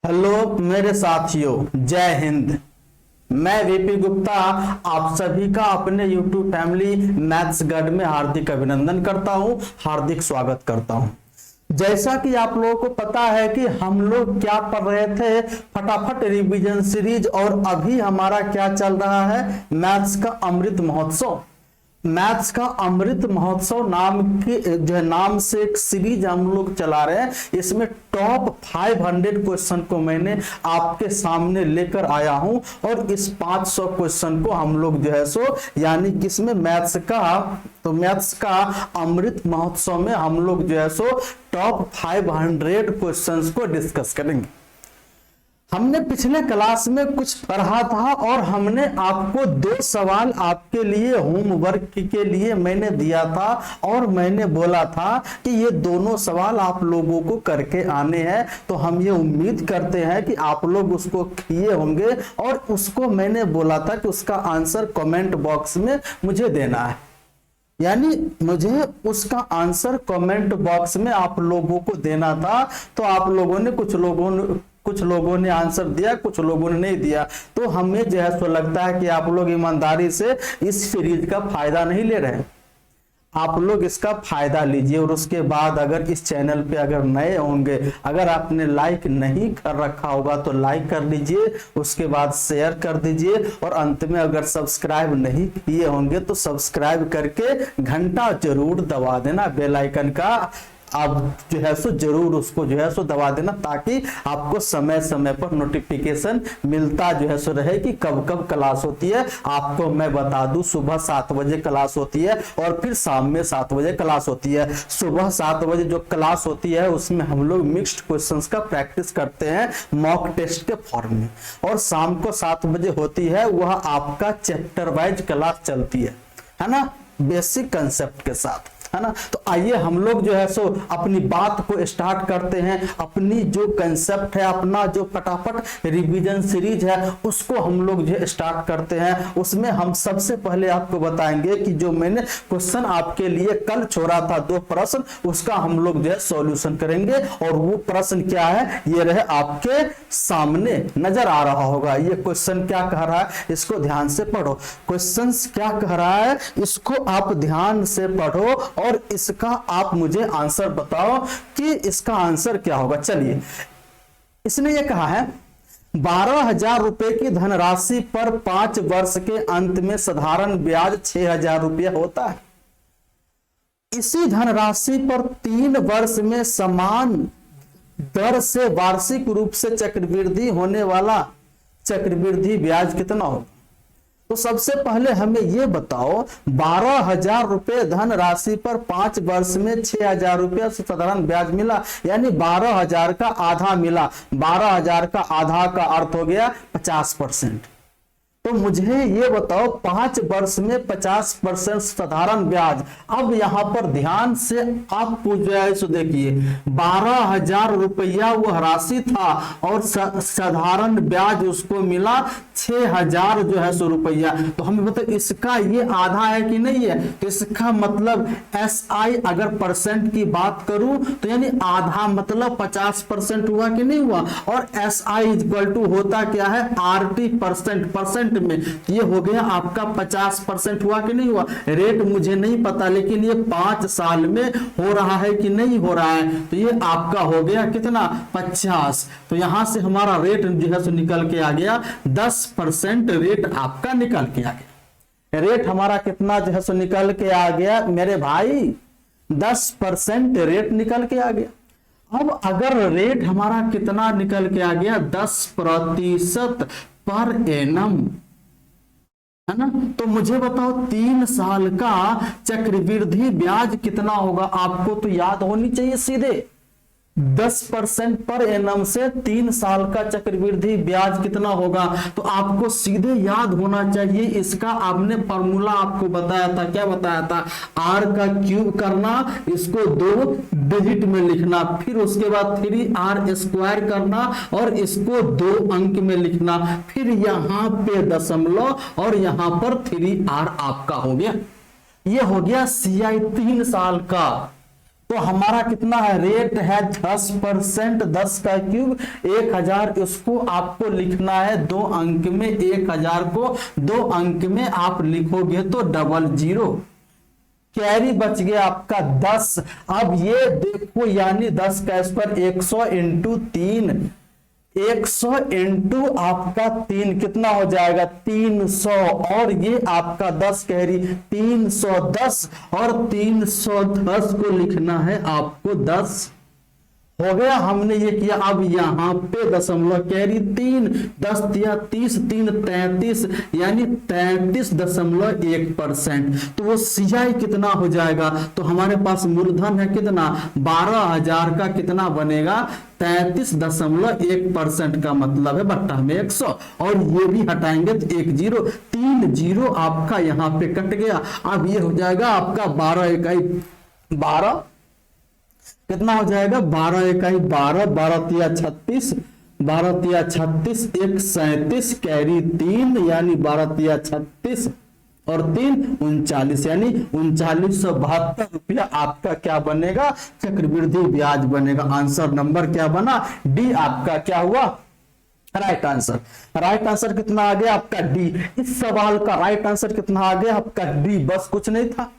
Hello मेरे साथियों, जय हिंद। मैं वीपी गुप्ता आप सभी का अपने यूट्यूब फैमिली मैथ्स गाइड में हार्दिक अभिनंदन करता हूं, हार्दिक स्वागत करता हूं। जैसा कि आप लोगों को पता है कि हम लोग क्या पढ़ रहे थे, फटाफट रिवीजन सीरीज, और अभी हमारा क्या चल रहा है, मैथ्स का अमृत महोत्सव। मैथ्स का अमृत महोत्सव नाम की जो है नाम से एक सीरीज हम लोग चला रहे हैं। इसमें टॉप 500 क्वेश्चन को मैंने आपके सामने लेकर आया हूं, और इस 500 क्वेश्चन को हम लोग जो है सो यानी किसमें मैथ्स का अमृत महोत्सव में हम लोग जो है सो टॉप 500 क्वेश्चंस को डिस्कस करेंगे। हमने पिछले क्लास में कुछ पढ़ा था और हमने आपको 2 सवाल आपके लिए होमवर्क के लिए मैंने दिया था, और मैंने बोला था कि ये दोनों सवाल आप लोगों को करके आने हैं। तो हम ये उम्मीद करते हैं कि आप लोग उसको किए होंगे, और उसको मैंने बोला था कि उसका आंसर कमेंट बॉक्स में मुझे देना है, यानी मुझे उसका आंसर कमेंट बॉक्स में आप लोगों को देना था। तो आप लोगों ने कुछ लोगों ने आंसर दिया, कुछ लोगों ने नहीं दिया। तो हमें जो है सो लगता है कि आप लोग ईमानदारी से इस सीरीज का फायदा नहीं ले रहे हैं। आप लोग इसका फायदा लीजिए, और उसके बाद अगर इस चैनल पे अगर नए होंगे, अगर आपने लाइक नहीं कर रखा होगा तो लाइक कर लीजिए, उसके बाद शेयर कर दीजिए, और अंत में अगर सब्सक्राइब नहीं किए होंगे तो सब्सक्राइब करके घंटा जरूर दबा देना, बेल आइकन का आप जो है सो जरूर उसको जो है सो दबा देना, ताकि आपको समय समय पर नोटिफिकेशन मिलता जो है सो रहे कि कब कब क्लास होती है। आपको मैं बता दूं, सुबह 7 बजे क्लास होती है, और फिर शाम में 7 बजे क्लास होती है। सुबह 7 बजे जो क्लास होती है उसमें हम लोग मिक्स्ड क्वेश्चंस का प्रैक्टिस करते हैं मॉक टेस्ट के फॉर्म में, और शाम को 7 बजे होती है, वह आपका चैप्टर वाइज क्लास चलती है ना, बेसिक कंसेप्ट के साथ, है ना। तो आइए हम लोग जो है सो अपनी बात को स्टार्ट करते हैं। अपनी जो कंसेप्ट है, अपना जो फटाफट रिवीजन सीरीज है, उसको हम लोग जो स्टार्ट करते हैं। उसमें हम सबसे पहले आपको बताएंगे कि जो मैंने क्वेश्चन आपके लिए कल छोड़ा था 2 प्रश्न, उसका हम लोग जो है सॉल्यूशन करेंगे। और वो प्रश्न क्या है, ये रहे आपके सामने नजर आ रहा होगा। ये क्वेश्चन क्या कह रहा है, इसको ध्यान से पढ़ो। क्वेश्चन क्या कह रहा है, इसको आप ध्यान से पढ़ो, और इसका आप मुझे आंसर बताओ कि इसका आंसर क्या होगा। चलिए, इसने ये कहा है 12,000 रुपए की धनराशि पर 5 वर्ष के अंत में साधारण ब्याज 6,000 रुपया होता है। इसी धनराशि पर 3 वर्ष में समान दर से वार्षिक रूप से चक्रवृद्धि होने वाला चक्रवृद्धि ब्याज कितना होगा। तो सबसे पहले हमें यह बताओ, 12,000 रुपए धन राशि पर 5 वर्ष में 6,000 रुपया साधारण ब्याज मिला, यानी 12,000 का आधा मिला। 12,000 का आधा का अर्थ हो गया 50%। तो मुझे ये बताओ, 5 वर्ष में 50% साधारण ब्याज। अब यहां पर ध्यान से आप पूछ रहे हैं, देखिए 12,000 रुपया वह राशि था, और साधारण ब्याज उसको मिला 6,000 जो है सो रुपया। तो हमें बताओ इसका ये आधा है कि नहीं है। तो इसका मतलब SI अगर परसेंट की बात करूं तो यानी आधा मतलब 50% हुआ कि नहीं हुआ। और SI इक्वल टू होता क्या है, RT परसेंट में, ये हो गया आपका 50% हुआ कि नहीं हुआ। रेट मुझे नहीं पता, लेकिन ये 5 साल में हो रहा है कि नहीं हो रहा है। तो ये आपका हो गया कितना, 50। तो यहां से हमारा रेट जो है सो निकल के आ गया 10% रेट आपका निकल के आ गया। रेट हमारा कितना जो है सो निकल के आ गया मेरे भाई, 10% रेट निकल के आ गया। अब अगर रेट हमारा कितना निकल के आ गया, 10% पर एनम, है ना। तो मुझे बताओ 3 साल का चक्रवृद्धि ब्याज कितना होगा। आपको तो याद होनी चाहिए सीधे, 10% पर एनम से 3 साल का चक्रवृद्धि ब्याज कितना होगा। तो आपको सीधे याद होना चाहिए इसका। आपने फॉर्मूला आपको बताया था, क्या बताया था, R का क्यूब करना, इसको 2 डिजिट में लिखना, फिर उसके बाद 3R स्क्वायर करना, और इसको 2 अंक में लिखना, फिर यहां पे दशमलव, और यहां पर 3R आपका हो गया। ये हो गया CI 3 साल का। तो हमारा कितना है, रेट है 10%, 10 का क्यूब 1000, इसको आपको लिखना है 2 अंक में, 1000 को 2 अंक में आप लिखोगे तो 00, कैरी बच गया आपका 10। अब ये देखो यानी 10 का स्क्वायर 100 इंटू 3, 100 इंटू आपका 3 कितना हो जाएगा 300, और ये आपका 10 कैरी 310, और 310 को लिखना है आपको 10 हो गया। हमने ये किया। अब यहां पे दशमलव कैरी 3, 10 दिया 30, 3 33, यानी 33.1%। तो वो सीआई कितना हो जाएगा, तो हमारे पास मूलधन है कितना 12000 का कितना बनेगा 33.1% का मतलब है बट्टा में 100, और ये भी हटाएंगे तो 3 जीरो आपका यहां पे कट गया। अब ये हो जाएगा आपका 12 इकाई 12 कितना हो जाएगा 12 इकाई 12, 12 तिया 36, 12 तिया 36, 1 37 कैरी 3, यानी 12 तिया 36 और 3 39, यानी 3972 रुपया आपका क्या बनेगा, चक्रवृद्धि ब्याज बनेगा। आंसर नंबर क्या बना, डी आपका क्या हुआ राइट आंसर। राइट आंसर कितना आ गया आपका डी। इस सवाल का राइट आंसर कितना आ गया आपका डी, बस कुछ नहीं था,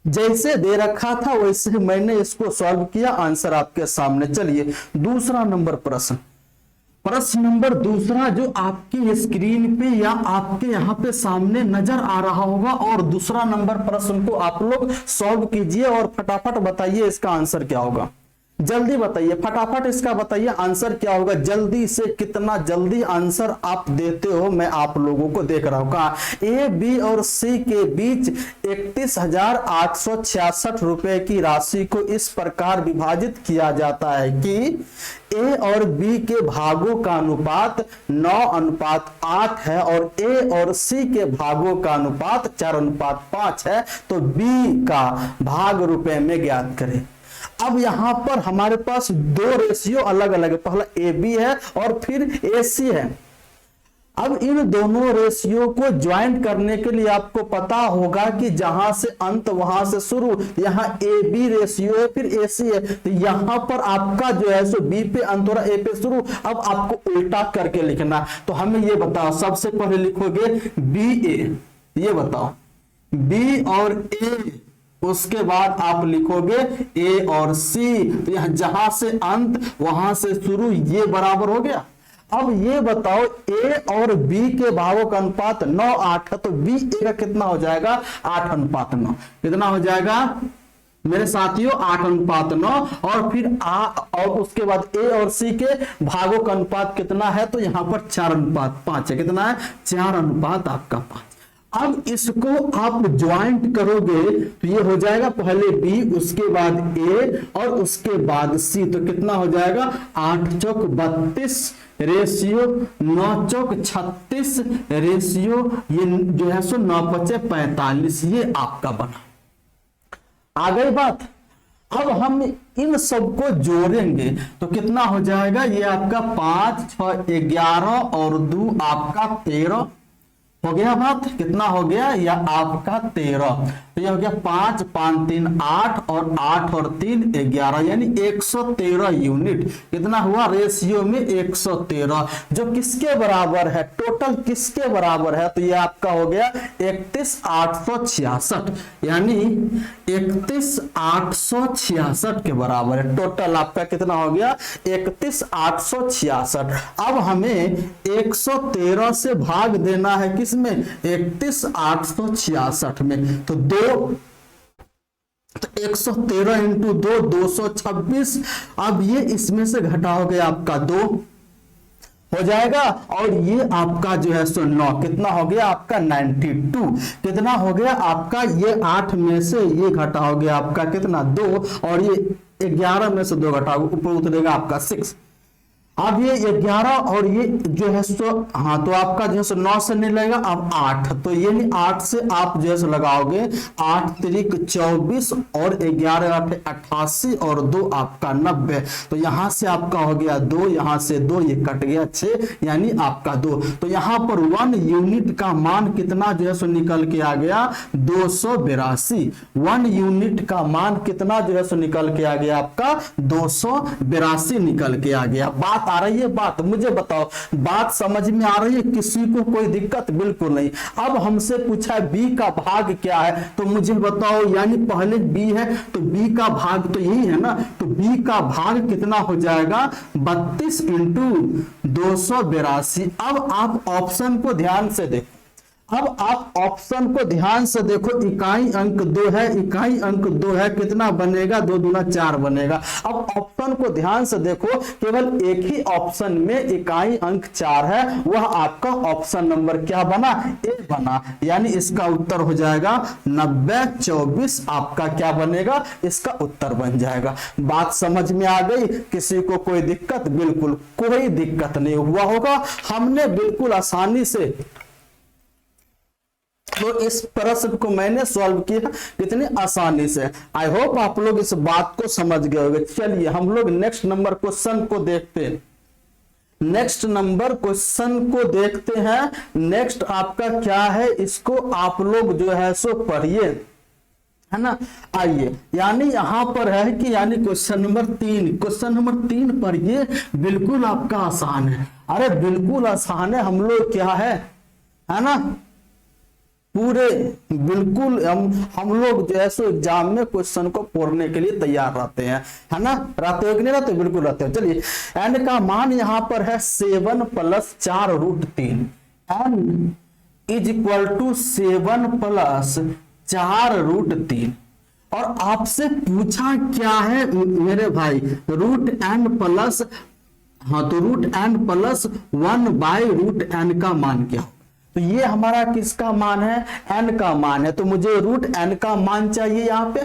जैसे दे रखा था वैसे मैंने इसको सॉल्व किया, आंसर आपके सामने। चलिए दूसरा नंबर प्रश्न, प्रश्न नंबर दूसरा जो आपकी स्क्रीन पे या आपके यहाँ पे सामने नजर आ रहा होगा, और दूसरा नंबर प्रश्न को आप लोग सॉल्व कीजिए और फटाफट बताइए इसका आंसर क्या होगा। जल्दी बताइए, फटाफट इसका बताइए आंसर क्या होगा। जल्दी से, कितना जल्दी आंसर आप देते हो मैं आप लोगों को देख रहा हूं। कहा ए बी और सी के बीच 31,866 रुपए की राशि को इस प्रकार विभाजित किया जाता है कि ए और बी के भागों का अनुपात 9:8 है, और ए और सी के भागों का अनुपात 4:5 है। तो बी का भाग रुपए में ज्ञात करें। अब यहां पर हमारे पास दो रेशियो अलग अलग है, पहला ए बी है और फिर ए सी है। अब इन दोनों रेशियो को ज्वाइंट करने के लिए आपको पता होगा कि जहां से अंत वहां से शुरू, यहां ए बी रेशियो है फिर ए सी है, तो यहां पर आपका जो है सो बी पे अंत हो रहा ए पे शुरू। अब आपको उल्टा करके लिखना, तो हमें ये बताओ, सबसे पहले लिखोगे बी ए, ये बताओ बी और ए, उसके बाद आप लिखोगे ए और सी, तो यहां जहां से अंत वहां से शुरू, ये बराबर हो गया। अब ये बताओ ए और बी के भागों का अनुपात 9:8 है, तो बी ए का कितना हो जाएगा 8:9। कितना हो जाएगा मेरे साथियों 8:9, और फिर और उसके बाद ए और सी के भागों का अनुपात कितना है, तो यहां पर 4:5 है। कितना है 4:5 आपका 5। अब इसको आप ज्वाइंट करोगे तो ये हो जाएगा पहले बी, उसके बाद ए और उसके बाद सी, तो कितना हो जाएगा 8 चौक 32 रेशियो 9 चौक 36 रेशियो, ये जो है सो 9 पचे 45, ये आपका बना। आ गई बात। अब हम इन सबको जोड़ेंगे तो कितना हो जाएगा, ये आपका 5 6 11 और 2 आपका 13 हो गया। बात कितना हो गया, या आपका 13, तो ये हो गया 5 5 3 8 और 8 और 3 11, यानी 113 यूनिट। कितना हुआ रेशियो में 113, जो किसके बराबर है, टोटल किसके बराबर है, तो ये आपका हो गया 31,866, यानी 31,866 के बराबर है। टोटल आपका कितना हो गया 31,866। अब हमें 113 से भाग देना है किसमें 31,866 में, तो 113 इंटू 2 226। अब ये इसमें से घटा हो गया आपका 2 हो जाएगा, और ये आपका जो है सो 9, कितना हो गया आपका 92। कितना हो गया आपका, ये 8 में से ये घटा हो गया आपका कितना 2, और ये 11 में से 2 घटा ऊपर उतरेगा आपका 6। अब ये 11 और ये जो है सो, हाँ तो आपका जो है सो 9 से नहीं लगेगा, अब 8, तो ये नहीं 8 से आप जो है सो लगाओगे 8 तिरिक 24 और 11 8 88 और 2 आपका 90, तो यहां से आपका हो गया 2, यहां से 2 ये कट गया 6, यानी आपका 2। तो यहां पर 1 यूनिट का मान कितना जो है सो निकल के आ गया 282। 1 यूनिट का मान कितना जो है सो निकल के आ गया आपका 282 निकल के आ गया। बात आ रही है, बात मुझे बताओ, बात समझ में आ रही है? किसी को कोई दिक्कत? बिल्कुल नहीं। अब हमसे पूछा है बी का भाग क्या है, तो मुझे बताओ, यानी पहले बी है तो बी का भाग तो यही है ना, तो बी का भाग कितना हो जाएगा 32 इंटू 282। अब आप ऑप्शन को ध्यान से देखो, अब आप ऑप्शन को ध्यान से देखो, इकाई अंक 2 है, इकाई अंक 2 है, कितना बनेगा 2 दूना 4 बनेगा। अब ऑप्शन को ध्यान से देखो, केवल एक ही ऑप्शन में इकाई अंक 4 है, वह आपका ऑप्शन नंबर क्या बना, ए बना, यानी इसका उत्तर हो जाएगा 90 24 आपका क्या बनेगा, इसका उत्तर बन जाएगा। बात समझ में आ गई? किसी को कोई दिक्कत? बिल्कुल कोई दिक्कत नहीं हुआ होगा, हमने बिल्कुल आसानी से तो इस प्रश्न को मैंने सॉल्व किया कितनी आसानी से। आई होप आप लोग इस बात को समझ गए होंगे। चलिए हम लोग नेक्स्ट नंबर क्वेश्चन को देखते हैं, नेक्स्ट नंबर क्वेश्चन को देखते हैं। नेक्स्ट आपका क्या है, इसको आप लोग जो है सो पढ़िए, है ना। आइए, यानी यहां पर है कि यानी क्वेश्चन नंबर 3, क्वेश्चन नंबर 3 पढ़िए, बिल्कुल आपका आसान है। अरे बिल्कुल आसान है, हम लोग क्या है ना, पूरे बिल्कुल हम लोग जो है सो एग्जाम में क्वेश्चन को पढ़ने के लिए तैयार रहते हैं, है ना। रहते हो कि नहीं रहते? बिल्कुल रहते हो। चलिए, n का मान यहां पर है 7 + 4√3, n इज इक्वल टू 7 + 4√3, और आपसे पूछा क्या है मेरे भाई, √n प्लस, हाँ तो √n + 1/√n का मान क्या हो। तो ये हमारा किसका मान है, n का मान है, तो मुझे √n का मान चाहिए यहाँ पे।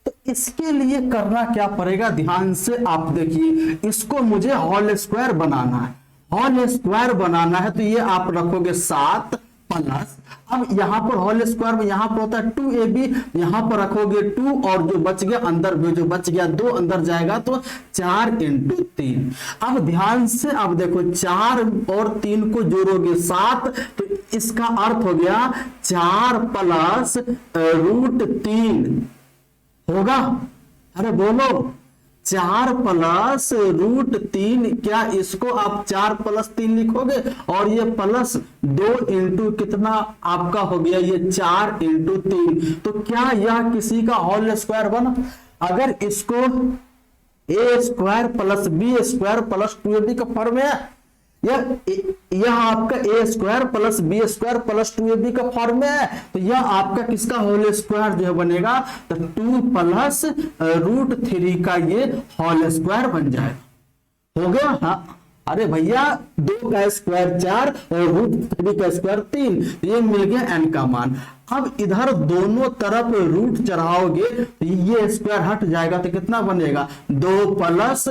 तो इसके लिए करना क्या पड़ेगा, ध्यान से आप देखिए, इसको मुझे होल स्क्वायर बनाना है, होल स्क्वायर बनाना है, तो ये आप रखोगे 7 प्लस, अब यहां पर होल स्क्वायर में यहां पर होता है 2ab, यहां पर रखोगे 2 और जो बच गया अंदर, जो बच गया 2 अंदर जाएगा तो 4 × 3। अब ध्यान से अब देखो, 4 और 3 को जोड़ोगे 7, तो इसका अर्थ हो गया 4 + √3 होगा। अरे बोलो, 4 + √3, क्या इसको आप 4 + 3 लिखोगे, और ये प्लस 2 इंटू कितना आपका हो गया, ये 4 × 3, तो क्या यह किसी का होल स्क्वायर बना। अगर इसको a² + b² + 2ab का फॉर्म है, यह आपका a² + b² + 2ab का फॉर्म में है, तो यह आपका किसका होल स्क्वायर जो है बनेगा, तो 2 + √3 का ये होल स्क्वायर बन जाएगा। हो गया? हाँ, अरे भैया 2 का स्क्वायर 4 और √3 का स्क्वायर 3, ये मिल गया n का मान। अब इधर दोनों तरफ रूट चढ़ाओगे तो ये स्क्वायर हट जाएगा, तो कितना बनेगा 2 प्लस,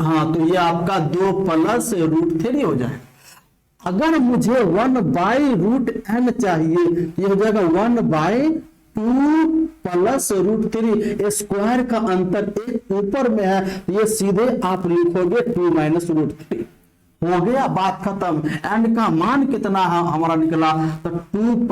हाँ तो ये आपका 2 + √3 हो जाएगा। अगर मुझे 1/√n चाहिए, ये हो जाएगा 1/2 + √3, स्क्वायर का अंतर एक ऊपर में है, ये सीधे आप लिखोगे 2 - √3, हो गया, बात खत्म। n का मान कितना है हमारा निकला, तो 2 +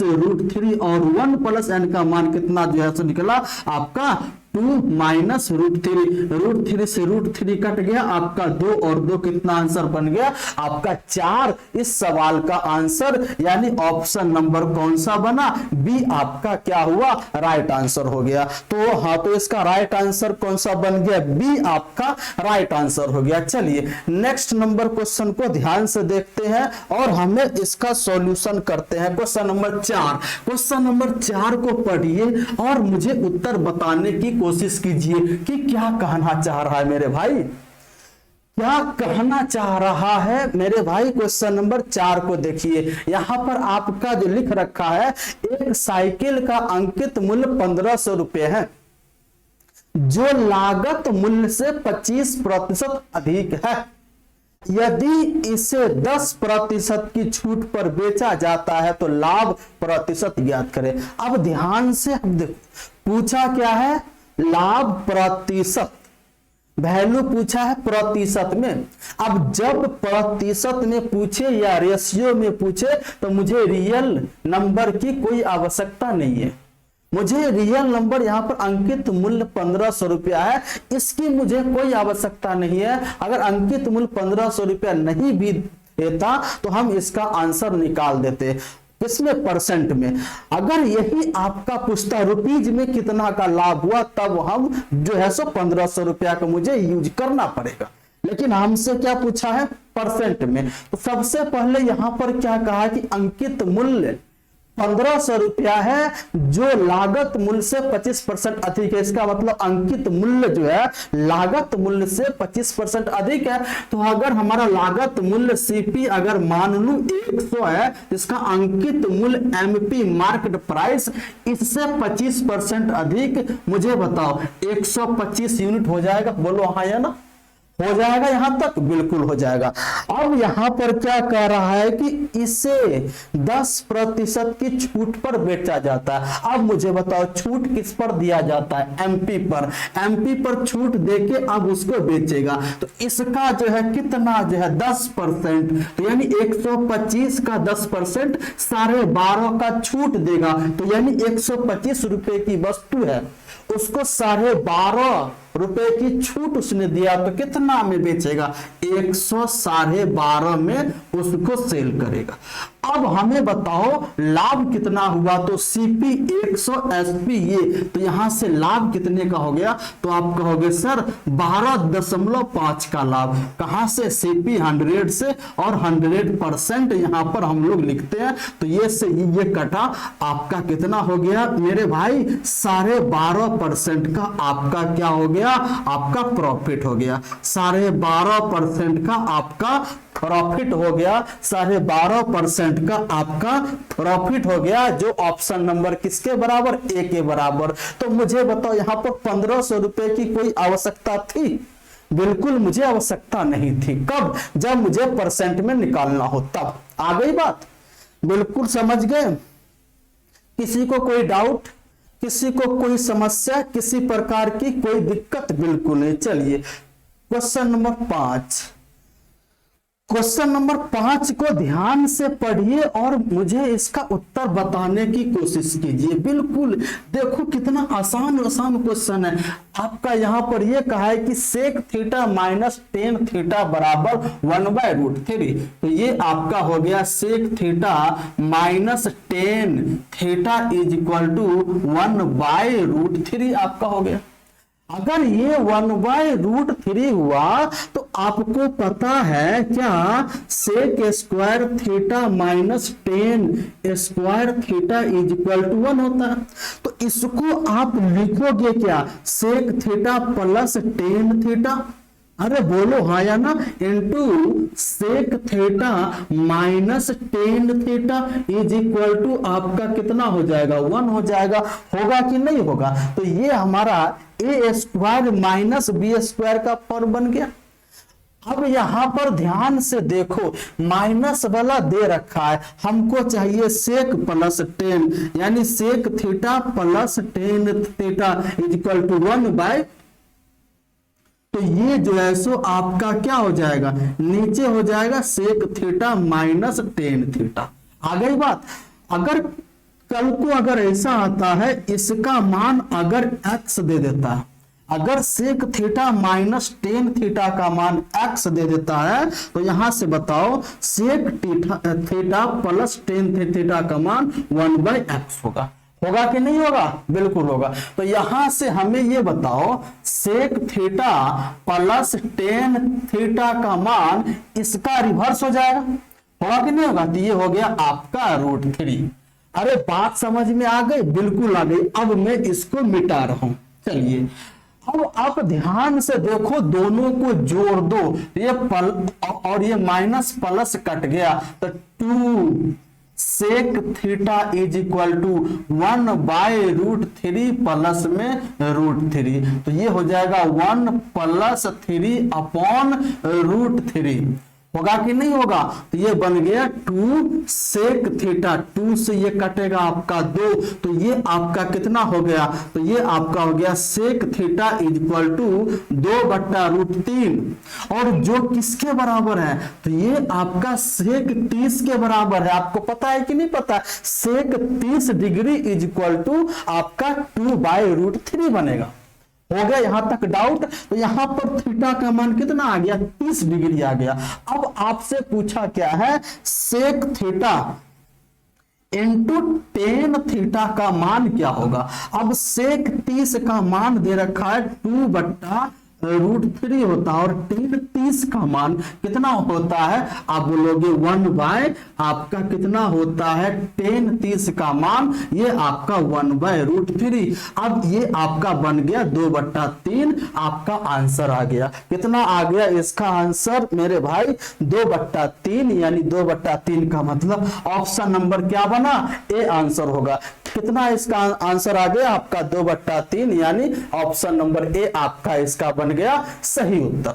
√3 और 1 + n का मान कितना जो है निकला आपका 2 - √3, √3 से √3 कट गया, आपका 2 और 2 कितना आंसर बन गया आपका 4। इस सवाल का आंसर यानी ऑप्शन नंबर कौन सा बना, बी आपका क्या हुआ, राइट आंसर हो गया। तो हाँ, तो इसका राइट आंसर कौन सा बन गया, बी आपका राइट आंसर हो गया। चलिए नेक्स्ट नंबर क्वेश्चन को ध्यान से देखते हैं और हमें इसका सॉल्यूशन करते हैं। क्वेश्चन नंबर 4, क्वेश्चन नंबर 4 को पढ़िए और मुझे उत्तर बताने की कोशिश कीजिए कि क्या कहना चाह रहा है मेरे भाई, क्या कहना चाह रहा है मेरे भाई। क्वेश्चन नंबर 4 को देखिए, यहां पर आपका जो लिख रखा है, एक साइकिल का अंकित मूल्य 1500 रुपए है जो लागत मूल्य से 25% अधिक है। यदि इसे 10% की छूट पर बेचा जाता है तो लाभ प्रतिशत ज्ञात करें। अब ध्यान से अब देखो, पूछा क्या है, लाभ प्रतिशत, वैल्यू पूछा है प्रतिशत में। अब जब प्रतिशत में पूछे या रेशियो में पूछे तो मुझे रियल नंबर की कोई आवश्यकता नहीं है। मुझे रियल नंबर यहाँ पर अंकित मूल्य 1500 रुपया है, इसकी मुझे कोई आवश्यकता नहीं है। अगर अंकित मूल्य 1500 रुपया नहीं भी देता तो हम इसका आंसर निकाल देते। इसमें परसेंट में अगर यही आपका पूछता रुपीज में कितना का लाभ हुआ, तब हम जो है सो 1500 रुपया का मुझे यूज करना पड़ेगा। लेकिन हमसे क्या पूछा है, परसेंट में। तो सबसे पहले यहां पर क्या कहा कि अंकित मूल्य 1500 रुपया है जो लागत मूल्य से 25% अधिक है। इसका मतलब अंकित मूल्य जो है लागत मूल्य से 25% अधिक है। तो अगर हमारा लागत मूल्य सीपी अगर मान लू 100 है, इसका अंकित मूल्य एमपी मार्केट प्राइस इससे 25% अधिक, मुझे बताओ 125 यूनिट हो जाएगा। बोलो हाँ या ना, हो जाएगा यहां तक, बिल्कुल हो जाएगा। अब यहां पर क्या कह रहा है कि इसे 10% की छूट पर बेचा जाता है। अब मुझे बताओ छूट किस पर दिया जाता है, एमपी पर। एमपी पर छूट देके अब उसको बेचेगा, तो इसका जो है कितना जो है 10%, तो यानी 125 का 10% 12.5 का छूट देगा। तो यानी 125 रुपए की वस्तु है, उसको 12.5 रुपए की छूट उसने दिया, तो कितना में बेचेगा, 112.5 में उसको सेल करेगा। अब हमें बताओ लाभ कितना हुआ, तो सीपी 100 एसपी ये, तो यहां से लाभ कितने का हो गया, तो आप कहोगे सर 12.5 का लाभ। कहां से, सीपी 100 से, और 100% यहां पर हम लोग लिखते हैं, तो ये से ये कटा, आपका कितना हो गया मेरे भाई, 12.5% का आपका क्या हो गया, आपका प्रॉफिट हो गया। 12.5% का आपका प्रॉफिट हो गया, 12.5% का आपका प्रॉफिट हो गया, जो ऑप्शन नंबर किसके बराबर, ए के बराबर। तो मुझे बताओ यहां पर 1500 रुपए की कोई आवश्यकता थी, बिल्कुल मुझे आवश्यकता नहीं थी। कब, जब मुझे परसेंट में निकालना हो तब। आ गई बात, बिल्कुल समझ गए। किसी को कोई डाउट, किसी को कोई समस्या, किसी प्रकार की कोई दिक्कत, बिल्कुल नहीं। चलिए क्वेश्चन नंबर 5, क्वेश्चन नंबर 5 को ध्यान से पढ़िए और मुझे इसका उत्तर बताने की कोशिश कीजिए। बिल्कुल देखो कितना आसान क्वेश्चन है आपका। यहां पर यह कहा है कि sec theta minus ten theta बराबर 1/√3। तो ये आपका हो गया sec theta minus ten theta is equal to 1/√3 आपका हो गया। अगर ये 1/√3 हुआ तो आपको पता है क्या, sec square theta minus tan square theta is equal to 1 होता है। तो इसको आप लिखोगे क्या, sec theta plus tan theta, अरे बोलो हाँ या ना, into sec theta minus ten theta is equal to आपका कितना हो जाएगा, 1 हो जाएगा। होगा कि नहीं होगा, तो ये हमारा ए स्क्वायर माइनस बी स्क्वायर का फॉर्म बन गया। अब यहां पर ध्यान से देखो, माइनस वाला दे रखा है, हमको चाहिए सेक प्लस टेन, यानी sec theta plus tan theta is equal to 1/, तो ये जो है सो आपका क्या हो जाएगा, नीचे हो जाएगा sec theta minus ten theta. आ गई बात। अगर कल को अगर ऐसा आता है, इसका मान अगर x दे देता है, अगर sec theta minus ten theta का मान x दे देता है, तो यहां से बताओ sec theta plus tan theta का मान 1/x होगा। होगा कि नहीं होगा, बिल्कुल होगा। तो यहां से हमें ये बताओ sec theta plus tan theta का मान इसका रिवर्स हो जाएगा, होगा कि नहीं होगा, तो ये हो गया आपका √3। अरे बात समझ में आ गई, बिल्कुल आ गई। अब मैं इसको मिटा रहा हूं। चलिए अब आप ध्यान से देखो, दोनों को जोड़ दो, ये और ये माइनस प्लस कट गया, तो 2 sec theta is equal to 1/√3 plus में √3, तो ये हो जाएगा 1 + 3/√3। होगा कि नहीं होगा? तो ये बन गया 2 सेक थीटा, 2 से ये कटेगा आपका 2, तो ये आपका कितना हो गया? तो ये आपका हो गया सेक थीटा इक्वल टू 2/√3, और जो किसके बराबर है? तो ये आपका सेक 30 के बराबर है। आपको पता है कि नहीं पता? सेक 30 डिग्री इक्वल टू आपका 2/√3 बनेगा। हो गया यहां तक डाउट? तो यहां पर थीटा का मान कितना आ गया? 30 डिग्री आ गया। अब आपसे पूछा क्या है? Sec theta into tan theta का मान क्या होगा? अब सेक 30 का मान दे रखा है 2/√3 होता है, और टेन 30 का मान कितना होता है? आप बोलोगे 1 आपका कितना होता है? टेन 30 का मान ये आपका 1/√3। अब ये आपका बन गया 2/3, आपका आंसर आ गया। कितना आ गया इसका आंसर मेरे भाई? 2/3, यानी 2/3 का मतलब ऑप्शन नंबर क्या बना? ए आंसर होगा। कितना इसका आंसर आ गया आपका? 2/3, यानी ऑप्शन नंबर ए आपका इसका बन गया सही उत्तर।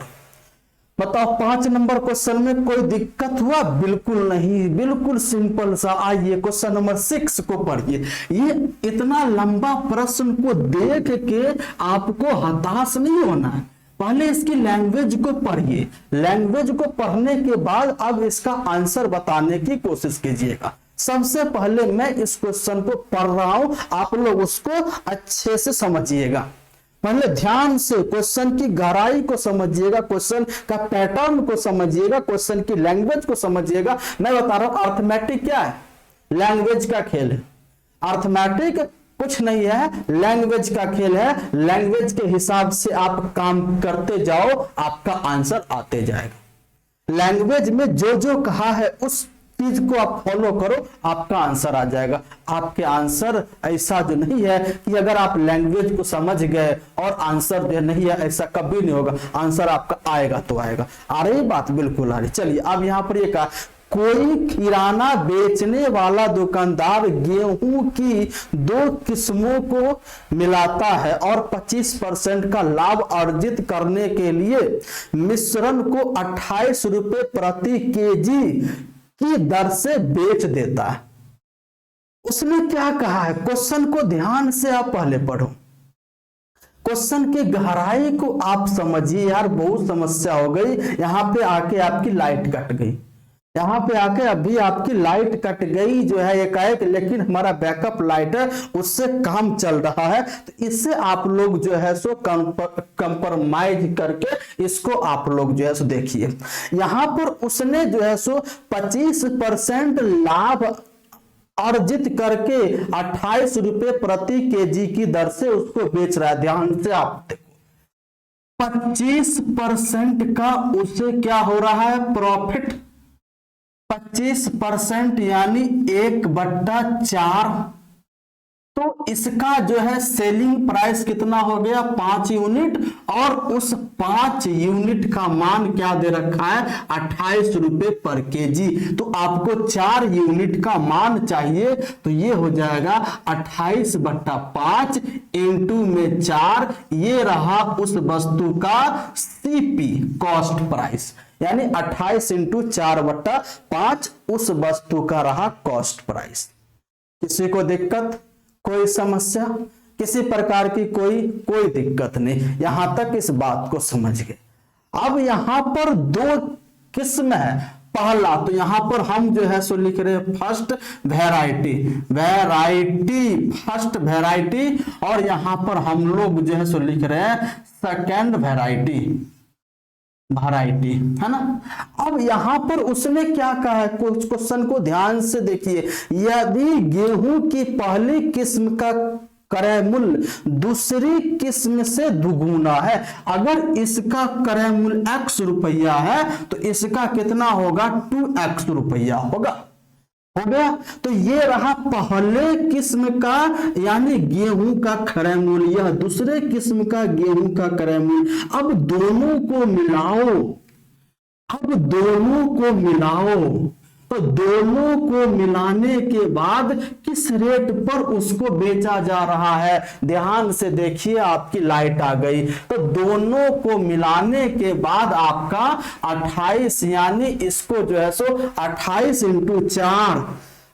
बताओ 5 नंबर क्वेश्चन में कोई दिक्कत हुआ? बिल्कुल नहीं, बिल्कुल सिंपल सा। आइए क्वेश्चन नंबर 6 को पढ़िए। ये इतना लंबा प्रश्न को देख के आपको हताश नहीं होना है, पहले इसकी लैंग्वेज को पढ़िए। लैंग्वेज को पढ़ने के बाद अब इसका आंसर बताने की कोशिश कीजिएगा। सबसे पहले मैं इस क्वेश्चन को पढ़ रहा हूं, आप लोग उसको अच्छे से समझिएगा। पहले ध्यान से क्वेश्चन की गहराई को समझिएगा, क्वेश्चन का पैटर्न को समझिएगा, क्वेश्चन की लैंग्वेज को समझिएगा। मैं बता रहा हूं अर्थमेटिक क्या है? लैंग्वेज का खेल है। अर्थमेटिक कुछ नहीं है, लैंग्वेज का खेल है। लैंग्वेज के हिसाब से आप काम करते जाओ, आपका आंसर आते जाएगा। लैंग्वेज में जो जो कहा है उस चीज को आप फॉलो करो, आपका आंसर आ जाएगा। आपके आंसर ऐसा जो नहीं है कि अगर आप लैंग्वेज को समझ गए और आंसर जो नहीं है, ऐसा कभी नहीं होगा। आंसर आपका आएगा तो आएगा। आ रही बात? बिल्कुल आ रही। चलिए अब यहां पर ये कहा, कोई किराना बेचने वाला दुकानदार गेहूं की 2 किस्मों को मिलाता है और 25% का लाभ अर्जित करने के लिए मिश्रण को 28 रुपए प्रति केजी की दर से बेच देता है। उसने क्या कहा है? क्वेश्चन को ध्यान से आप पहले पढ़ो, क्वेश्चन की गहराई को आप समझिए। यार बहुत समस्या हो गई, यहां पे आके आपकी लाइट कट गई, यहां पे आके अभी आपकी लाइट कट गई जो है एकाएक, लेकिन हमारा बैकअप लाइट है उससे काम चल रहा है। तो इससे आप लोग जो है सो कंप्रोमाइज करके इसको आप लोग जो है सो देखिए। यहां पर उसने जो है सो 25% लाभ अर्जित करके 28 रुपए प्रति केजी की दर से उसको बेच रहा है। ध्यान से आप देखो, 25% का उसे क्या हो रहा है? प्रॉफिट। 25% यानी 1/4, तो इसका जो है सेलिंग प्राइस कितना हो गया? 5 यूनिट, और उस 5 यूनिट का मान क्या दे रखा है? 28 रुपए पर केजी। तो आपको 4 यूनिट का मान चाहिए, तो ये हो जाएगा 28/5 इंटू में 4, ये रहा उस वस्तु का सीपी, कॉस्ट प्राइस, यानी 28 इंटू 4/5 उस वस्तु का रहा कॉस्ट प्राइस। किसी को दिक्कत, कोई समस्या, किसी प्रकार की कोई दिक्कत नहीं? यहां तक इस बात को समझ गए। अब यहां पर 2 किस्म है। पहला तो यहां पर हम जो है सो लिख रहे हैं फर्स्ट वैरायटी, फर्स्ट वैरायटी, और यहां पर हम लोग जो है सो लिख रहे हैं सेकेंड वैरायटी, है ना। अब यहां पर उसने क्या कहा है? कुछ क्वेश्चन को ध्यान से देखिए। यदि गेहूं की पहली किस्म का क्रय मूल्य दूसरी किस्म से दुगुना है, अगर इसका क्रय मूल्य x रुपया है तो इसका कितना होगा? 2x रुपया होगा। हो गया। तो ये रहा पहले किस्म का यानी गेहूं का क्रय मूल्य, यह दूसरे किस्म का गेहूं का क्रय मूल्य। अब दोनों को मिलाओ, तो दोनों को मिलाने के बाद किस रेट पर उसको बेचा जा रहा है। ध्यान से देखिए, आपकी लाइट आ गई। तो दोनों को मिलाने के बाद आपका 28, यानी इसको जो है सो 28 इंटू 4,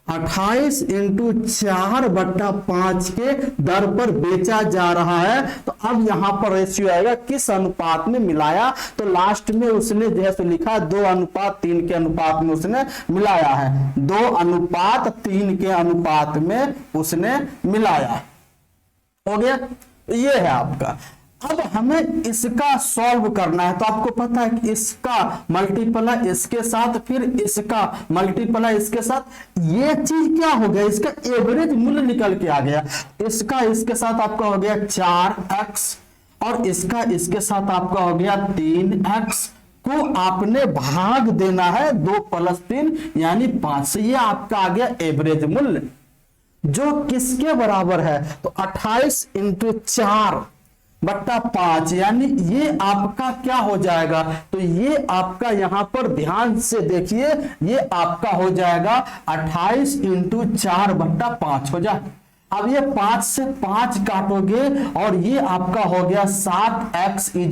28 इंटू 4/5 के दर पर बेचा जा रहा है। तो अब यहां पर रेशियो आएगा किस अनुपात में मिलाया, तो लास्ट में उसने जो है सो लिखा 2:3 के अनुपात में उसने मिलाया है, 2:3 के अनुपात में उसने मिलाया। हो गया, ये है आपका। अब हमें इसका सॉल्व करना है। तो आपको पता है कि इसका मल्टीप्लाई इसके साथ, फिर इसका मल्टीप्लाई इसके साथ, ये चीज क्या हो गया, इसका एवरेज मूल्य निकल के आ गया। इसका इसके साथ आपका हो गया 4x और इसका इसके साथ आपका हो गया 3x को आपने भाग देना है 2 + 3 यानी 5 से। ये आपका आ गया एवरेज मूल्य, जो किसके बराबर है, तो 28 इंटू 4/5 यानी ये आपका क्या हो जाएगा, तो ये आपका यहां पर ध्यान से देखिए, ये आपका हो जाएगा 28 इंटू 4/5 हो जाए। अब ये 5 से 5 काटोगे और ये आपका हो गया 7x =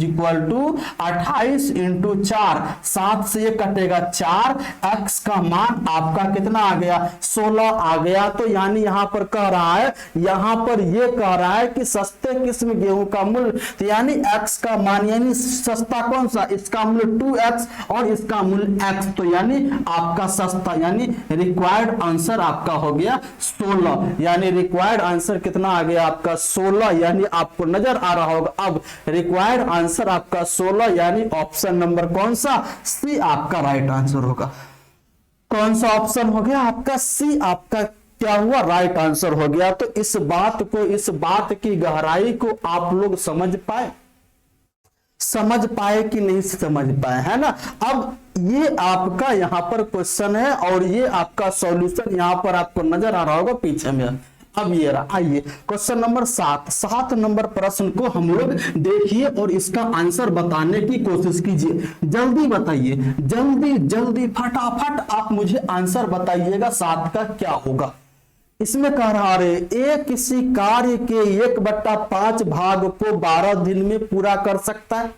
28 इंटू 4, 7 से ये कटेगा 4, x का मान आपका कितना आ गया, 16 आ गया। तो यानी यहां पर कह रहा है, यहां पर ये कह रहा है कि सस्ते किस्म गेहूं का मूल्य, तो यानी x का मान, यानी सस्ता कौन सा, इसका मूल्य 2x और इसका मूल्य x, तो यानी आपका सस्ता, यानी रिक्वायर्ड आंसर आपका हो गया 16, यानी रिक्वायर्ड आंसर कितना आ गया आपका 16, यानी आपको नजर आ रहा होगा। अब रिक्वायर्ड आंसर आपका 16, यानी ऑप्शन नंबर कौन सा, सी आपका राइट आंसर होगा। कौन सा ऑप्शन हो गया आपका, सी आपका क्या हुआ, राइट आंसर हो गया। तो इस बात को, इस बात की गहराई को आप लोग समझ पाए कि नहीं समझ पाए, है ना। अब ये आपका यहां पर क्वेश्चन है और ये आपका सॉल्यूशन यहां पर आपको नजर आ रहा होगा पीछे में। अब ये रहा, आइए क्वेश्चन नंबर 7 नंबर प्रश्न को हम लोग देखिए और इसका आंसर बताने की कोशिश कीजिए। जल्दी बताइए, जल्दी फटाफट आप मुझे आंसर बताइएगा 7 का क्या होगा। इसमें कह रहा है ए किसी कार्य के 1/5 भाग को 12 दिन में पूरा कर सकता है,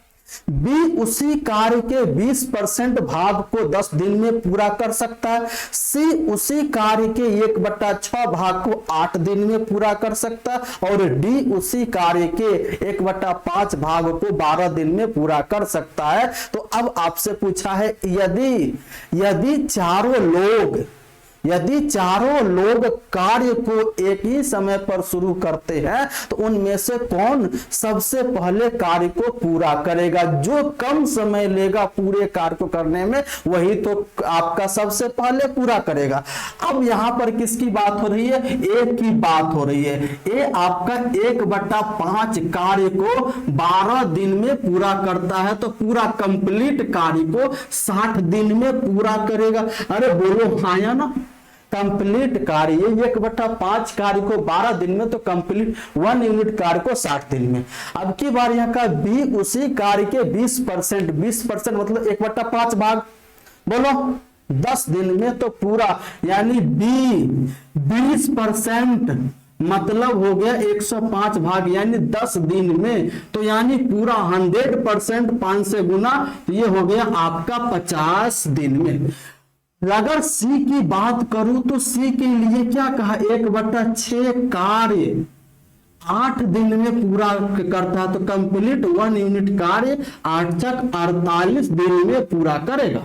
बी उसी कार्य के 20% भाग को 10 दिन में पूरा कर सकता है, सी उसी कार्य के 1/6 भाग को 8 दिन में पूरा कर सकता है और डी उसी कार्य के 1/5 भाग को 12 दिन में पूरा कर सकता है। तो अब आपसे पूछा है, यदि चारों लोग कार्य को एक ही समय पर शुरू करते हैं तो उनमें से कौन सबसे पहले कार्य को पूरा करेगा। जो कम समय लेगा पूरे कार्य को करने में, वही तो आपका सबसे पहले पूरा करेगा। अब यहां पर किसकी बात हो रही है, ए की बात हो रही है। ए आपका 1/5 कार्य को 12 दिन में पूरा करता है, तो पूरा कंप्लीट कार्य को 60 दिन में पूरा करेगा। अरे बोलो हाँ या ना, कंप्लीट कार्य 1/5 कार्य को 12 दिन में, तो कंप्लीट 1 यूनिट कार्य को 60 दिन में। अब की बार यहाँ का बी उसी कार्य के 20% मतलब 1/5 भाग, बोलो 10 दिन में तो पूरा, यानी बी 20% मतलब हो गया 105 भाग, यानी 10 दिन में, तो यानी पूरा 100% 5 से गुना, तो ये हो गया आपका 50 दिन में। अगर सी की बात करूं तो सी के लिए क्या कहा, 1/6 कार्य 8 दिन में पूरा करता है, तो कंप्लीट 1 यूनिट कार्य 8 × 48 दिन में पूरा करेगा।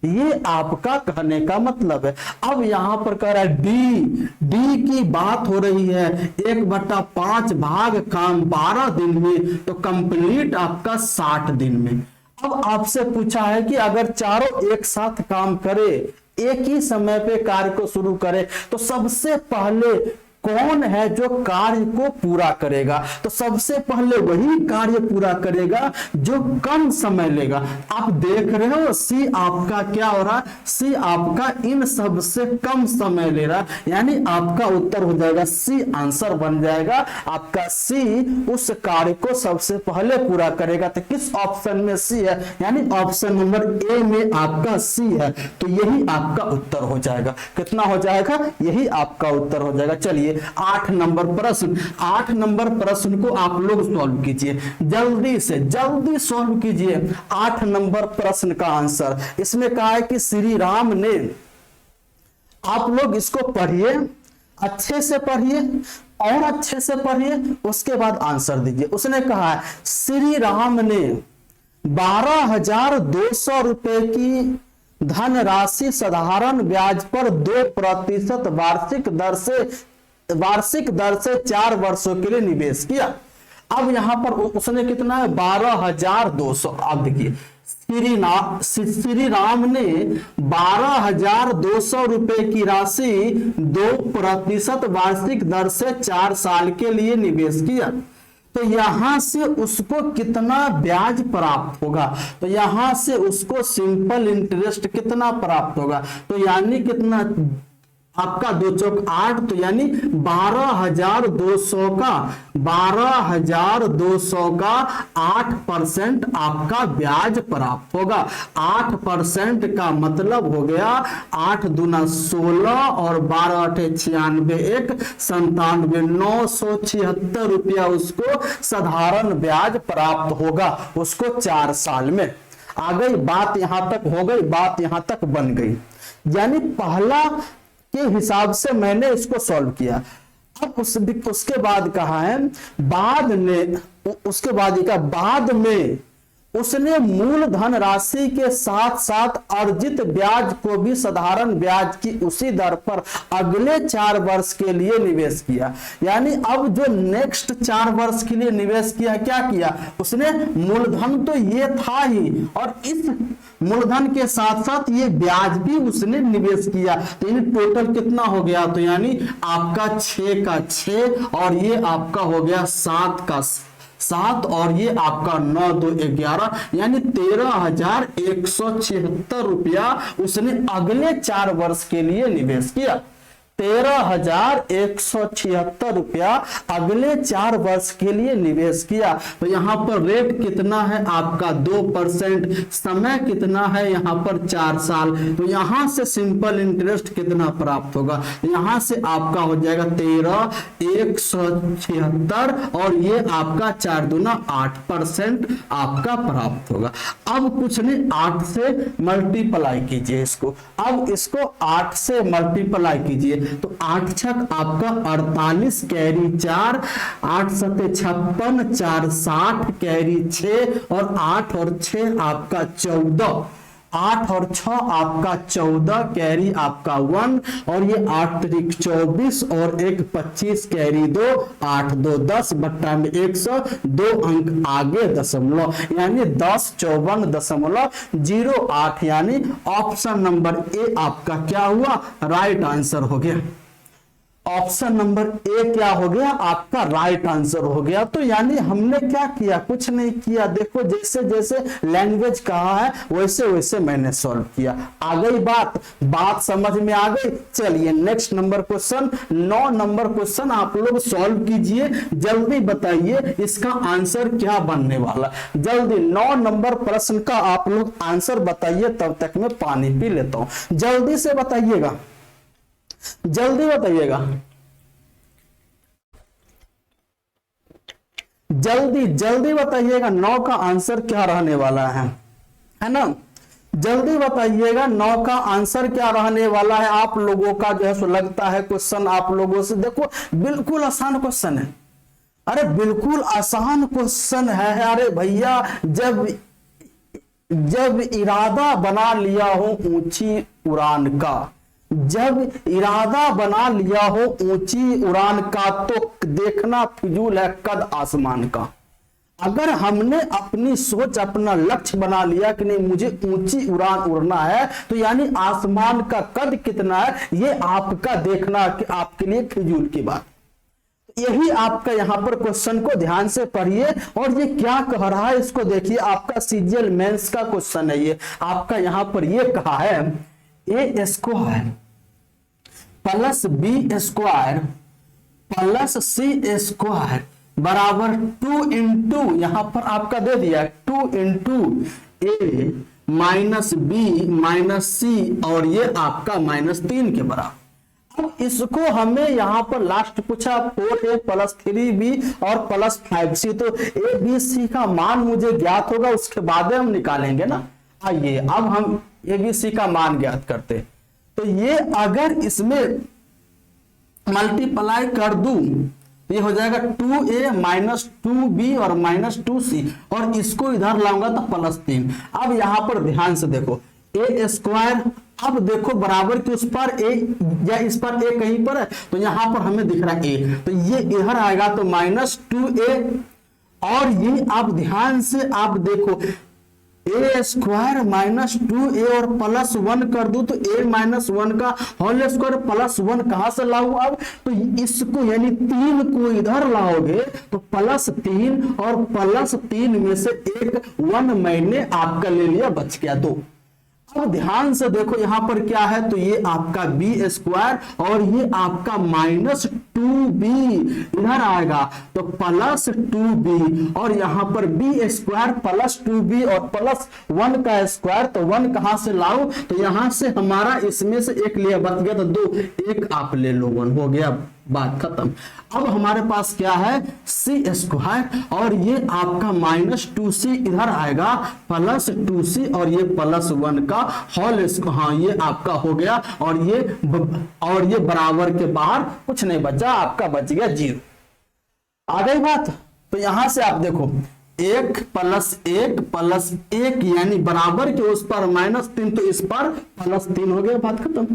ये आपका कहने का मतलब है। अब यहां पर कह रहा है डी की बात हो रही है, 1/5 भाग काम 12 दिन में, तो कंप्लीट आपका 60 दिन में। अब आपसे पूछा है कि अगर चारों एक साथ काम करे, एक ही समय पे कार्य को शुरू करे, तो सबसे पहले कौन है जो कार्य को पूरा करेगा? तो सबसे पहले वही कार्य पूरा करेगा जो कम समय लेगा। आप देख रहे हो सी आपका क्या हो रहा है, सी आपका इन सब से कम समय ले रहा है, यानी आपका उत्तर हो जाएगा सी, आंसर बन जाएगा आपका सी। उस कार्य को सबसे पहले पूरा करेगा। तो किस ऑप्शन में सी है, यानी ऑप्शन नंबर ए में आपका सी है, तो यही आपका उत्तर हो जाएगा। कितना हो जाएगा? यही आपका उत्तर हो जाएगा। चलिए 8 नंबर प्रश्न, 8 नंबर प्रश्न को आप लोग सॉल्व कीजिए, जल्दी से जल्दी सॉल्व कीजिए 8 नंबर प्रश्न का आंसर। इसमें कहा है कि श्री राम ने, आप लोग इसको पढ़िए, अच्छे से पढ़िए और अच्छे से पढ़िए, उसके बाद आंसर दीजिए। उसने कहा है श्री राम ने 12,200 रुपए की धनराशि साधारण ब्याज पर 2% वार्षिक दर से 4 वर्षों के लिए निवेश किया। अब यहां पर उसने कितना है? 12,200। अब देखिए श्री राम ने 12,200 रुपए की राशि 2% वार्षिक दर से 4 साल के लिए निवेश किया। तो यहां से उसको कितना ब्याज प्राप्त होगा? तो यहां से उसको सिंपल इंटरेस्ट कितना प्राप्त होगा? तो यानी कितना आपका 2 चौक 8, तो यानी 12,200 का 8% आपका ब्याज प्राप्त होगा। 8% का मतलब हो गया 8 दूना 16 और 12 8 96, 1 97, 976 रुपया उसको साधारण ब्याज प्राप्त होगा उसको 4 साल में। आ गई बात, यहां तक हो गई बात, यहां तक बन गई। यानी पहला के हिसाब से मैंने इसको सॉल्व किया। अब उसके बाद कहा है बाद में उसने मूल धन राशि के साथ साथ अर्जित ब्याज को भी साधारण ब्याज की उसी दर पर अगले 4 वर्ष के लिए निवेश किया। यानी अब जो नेक्स्ट 4 वर्ष के लिए निवेश किया, क्या किया उसने? मूलधन तो ये था ही, और इस मूलधन के साथ साथ ये ब्याज भी उसने निवेश किया। तो यानी टोटल कितना हो गया? तो यानी आपका 6 का 6 और ये आपका हो गया 7 का 7 और ये आपका 9 2 11, यानी 13,176 रुपया उसने अगले 4 वर्ष के लिए निवेश किया। 13,176 रुपया अगले 4 वर्ष के लिए निवेश किया। तो यहां पर रेट कितना है आपका? 2%। समय कितना है यहां पर? 4 साल। तो यहां से सिंपल इंटरेस्ट कितना प्राप्त होगा? यहां से आपका हो जाएगा 13,176 और ये आपका 4 दूना 8% आपका प्राप्त होगा। अब कुछ नहीं, 8 से मल्टीप्लाई कीजिए इसको। अब इसको 8 से मल्टीप्लाई कीजिए, तो 8 छक आपका 48 कैरी 4, 8 सते 56, 4 60 कैरी 6 और 8 और 6 आपका 14, 8 और 6 आपका 14 कैरी आपका 1 और ये 8 त्रिक 24 और 1 25 कैरी 2, 8 2 10 बट्टा में 100, 2 अंक आगे दशमलव, यानी 1054.08, यानी ऑप्शन नंबर ए आपका क्या हुआ? राइट आंसर हो गया। ऑप्शन नंबर ए क्या हो गया? आपका राइट आंसर हो गया। तो यानी हमने क्या किया? कुछ नहीं किया। देखो जैसे जैसे लैंग्वेज कहा है वैसे वैसे मैंने सॉल्व किया। आ गई बात समझ में आ गई। चलिए next number question, 9 number question आप लोग सॉल्व कीजिए। जल्दी बताइए इसका आंसर क्या बनने वाला। जल्दी 9 नंबर प्रश्न का आप लोग आंसर बताइए, तब तक मैं पानी पी लेता हूं। जल्दी से बताइएगा, जल्दी बताइएगा, जल्दी बताइएगा 9 का आंसर क्या रहने वाला है ना? जल्दी बताइएगा 9 का आंसर क्या रहने वाला है। आप लोगों का जो है सो लगता है क्वेश्चन आप लोगों से, देखो बिल्कुल आसान क्वेश्चन है। अरे बिल्कुल आसान क्वेश्चन है। अरे भैया जब इरादा बना लिया हो ऊंची उड़ान का, जब इरादा बना लिया हो ऊंची उड़ान का, तो देखना फिजूल है कद आसमान का। अगर हमने अपनी सोच अपना लक्ष्य बना लिया कि नहीं मुझे ऊंची उड़ान उड़ना है, तो यानी आसमान का कद कितना है ये आपका देखना कि आपके लिए फिजूल की बात। यही आपका यहाँ पर क्वेश्चन को ध्यान से पढ़िए और ये क्या कह रहा है इसको देखिए। आपका सीजीएल मेंस का क्वेश्चन है ये। आपका यहाँ पर ये कहा है A square plus B square plus C square बराबर 2 इंटू, यहां पर आपका दे दिया 2 into A minus B minus C और ये आपका -3 के बराबर। अब इसको हमें यहां पर लास्ट पूछा 4a प्लस 3b और प्लस 5c, तो a b c का मान मुझे ज्ञात होगा, उसके बाद हम निकालेंगे ना। आइए अब हम a b c का मान ज्ञात करते। तो ये अगर इसमें मल्टीप्लाई कर दूं तो ये हो जाएगा 2a माइनस 2b और माइनस 2c और इसको इधर लाऊंगा तो +3। अब यहां पर ध्यान से देखो ए स्क्वायर, अब देखो बराबर के उस पर ए या इस पर ए कहीं पर है तो यहां पर हमें दिख रहा है ए, तो ये इधर आएगा तो -2a और ये आप ध्यान से आप देखो ए स्क्वायर -2a और +1 कर दूं तो a -1 का होल स्क्वायर +1 कहां से लाऊं। अब तो इसको यानी 3 को इधर लाओगे तो +3 और +3 में से एक 1 मैंने आपका ले लिया, बच गया 2। अब ध्यान से देखो यहां पर क्या है, तो ये आपका बी स्क्वायर और ये आपका -2b इधर आएगा तो +2b और यहां पर बी स्क्वायर +2b और +1 का स्क्वायर, तो 1 कहां से लाऊं, तो यहां से हमारा इसमें से एक लिया, बच गया तो 2, एक आप ले लो 1, हो गया बात खत्म। अब हमारे पास क्या है सी स्क्वायर और ये आपका -2c इधर आएगा +2c और ये +1 का होल, हाँ ये आपका हो गया और ये बराबर के बाहर कुछ नहीं बचा, आपका बच गया 0। आ गई बात। तो यहां से आप देखो 1 + 1 यानी बराबर के उस पर -3 तो इस पर +3 हो गया, बात खत्म।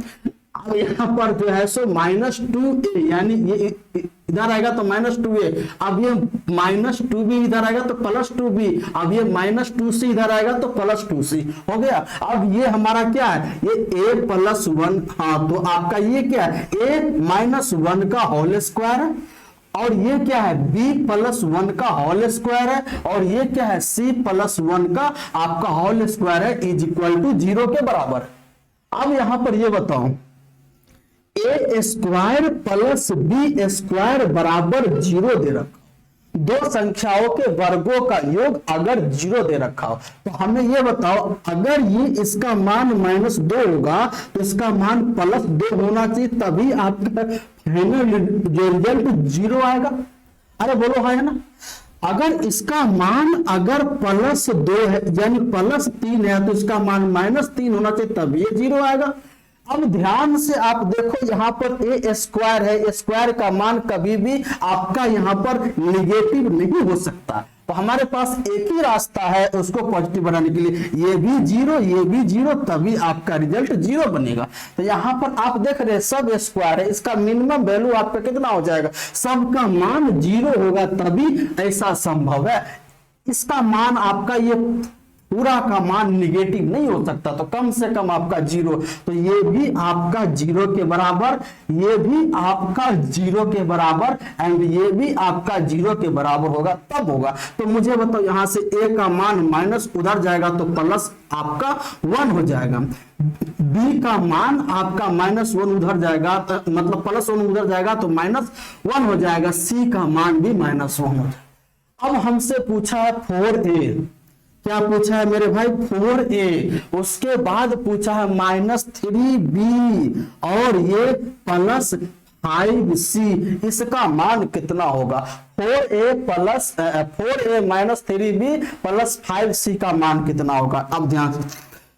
अब यहाँ पर जो है सो -2a यानी ये इधर आएगा तो -2a, अब ये -2b इधर आएगा तो +2b, अब ये -2c इधर आएगा तो +2c हो गया। अब ये हमारा क्या है, ये a +1, हाँ तो आपका ये क्या है a -1 का होल स्क्वायर है और ये क्या है b +1 का होल स्क्वायर है और ये क्या है c +1 का आपका होल स्क्वायर है इज इक्वल टू 0 के बराबर। अब यहां पर ये बताओ ए स्क्वायर प्लस बी स्क्वायर बराबर 0 दे रखा, दो संख्याओं के वर्गों का योग अगर 0 दे रखा हो तो हमें ये बताओ अगर ये इसका मान -2 होगा तो इसका मान +2 होना चाहिए, तभी आपका फाइनल जो रिजल्ट 0 आएगा। अरे बोलो है ना। अगर इसका मान अगर +2 है यानी +3 है तो इसका मान -3 होना चाहिए, तभी ये 0 आएगा। अब ध्यान से आप देखो यहाँ पर ए स्क्वायर है, ए स्क्वायर का मान कभी भी आपका यहाँ पर निगेटिव नहीं हो सकता, तो हमारे पास एक ही रास्ता है उसको पॉजिटिव बनाने के लिए, ये भी 0 ये भी 0, तभी आपका रिजल्ट 0 बनेगा। तो यहाँ पर आप देख रहे हैं सब स्क्वायर है, इसका मिनिमम वैल्यू आपका कितना हो जाएगा, सबका मान 0 होगा तभी ऐसा संभव है। इसका मान आपका ये पूरा का मान निगेटिव नहीं हो सकता, तो कम से कम आपका 0, तो ये भी आपका 0 के बराबर, ये भी आपका 0 के बराबर एंड ये भी आपका 0 के बराबर होगा, तब होगा। तो मुझे बताओ यहां से a का मान माइनस उधर जाएगा तो प्लस आपका 1 हो जाएगा, b का मान आपका -1 उधर जाएगा तो मतलब +1 उधर जाएगा तो -1 हो जाएगा, c का मान भी -1 हो जाएगा। अब हमसे पूछा है 4a, क्या पूछा है मेरे भाई 4a, उसके बाद पूछा है -3b और ये +5c, इसका मान कितना होगा। 4a -3b +5c का मान कितना होगा। अब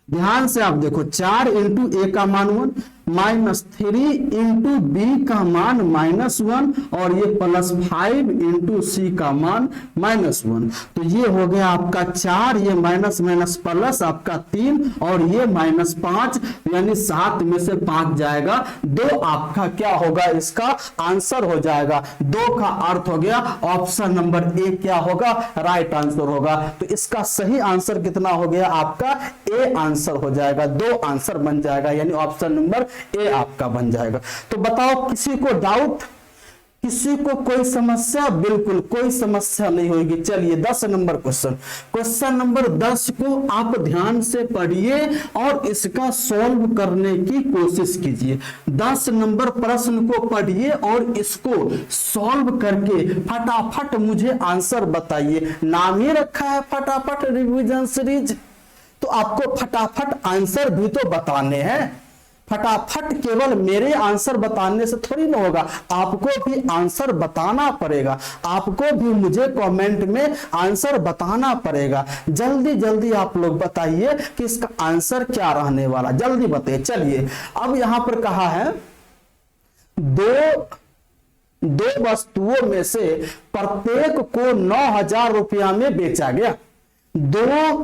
ध्यान से आप देखो 4 इंटू a का मान 1 -3 इंटू b का मान -1 और ये +5 इंटू c का मान -1, तो ये हो गया आपका 4, ये माइनस माइनस प्लस आपका 3 और ये -5 यानी 7 में से 5 जाएगा, 2 आपका क्या होगा इसका आंसर हो जाएगा। 2 का अर्थ हो गया ऑप्शन नंबर ए क्या होगा, राइट आंसर होगा। तो इसका सही आंसर कितना हो गया आपका ए आंसर हो जाएगा, 2 आंसर बन जाएगा यानी ऑप्शन नंबर ए आपका बन जाएगा। तो बताओ किसी को डाउट, किसी को कोई समस्या? बिल्कुल कोई समस्या नहीं होगी। चलिए 10 नंबर क्वेश्चन, क्वेश्चन नंबर 10 को आप ध्यान से पढ़िए और इसका सॉल्व करने की कोशिश कीजिए। 10 नंबर प्रश्न को पढ़िए और इसको सॉल्व करके फटाफट मुझे आंसर बताइए। नाम ही रखा है फटाफट रिवीजन सीरीज, तो आपको फटाफट आंसर भी तो बताने हैं। फटाफट केवल मेरे आंसर बताने से थोड़ी ना होगा, आपको भी आंसर बताना पड़ेगा, आपको भी मुझे कमेंट में आंसर बताना पड़ेगा। जल्दी जल्दी आप लोग बताइए कि इसका आंसर क्या रहने वाला, जल्दी बताइए। चलिए अब यहां पर कहा है दो वस्तुओं में से प्रत्येक को 9,000 रुपया में बेचा गया। दो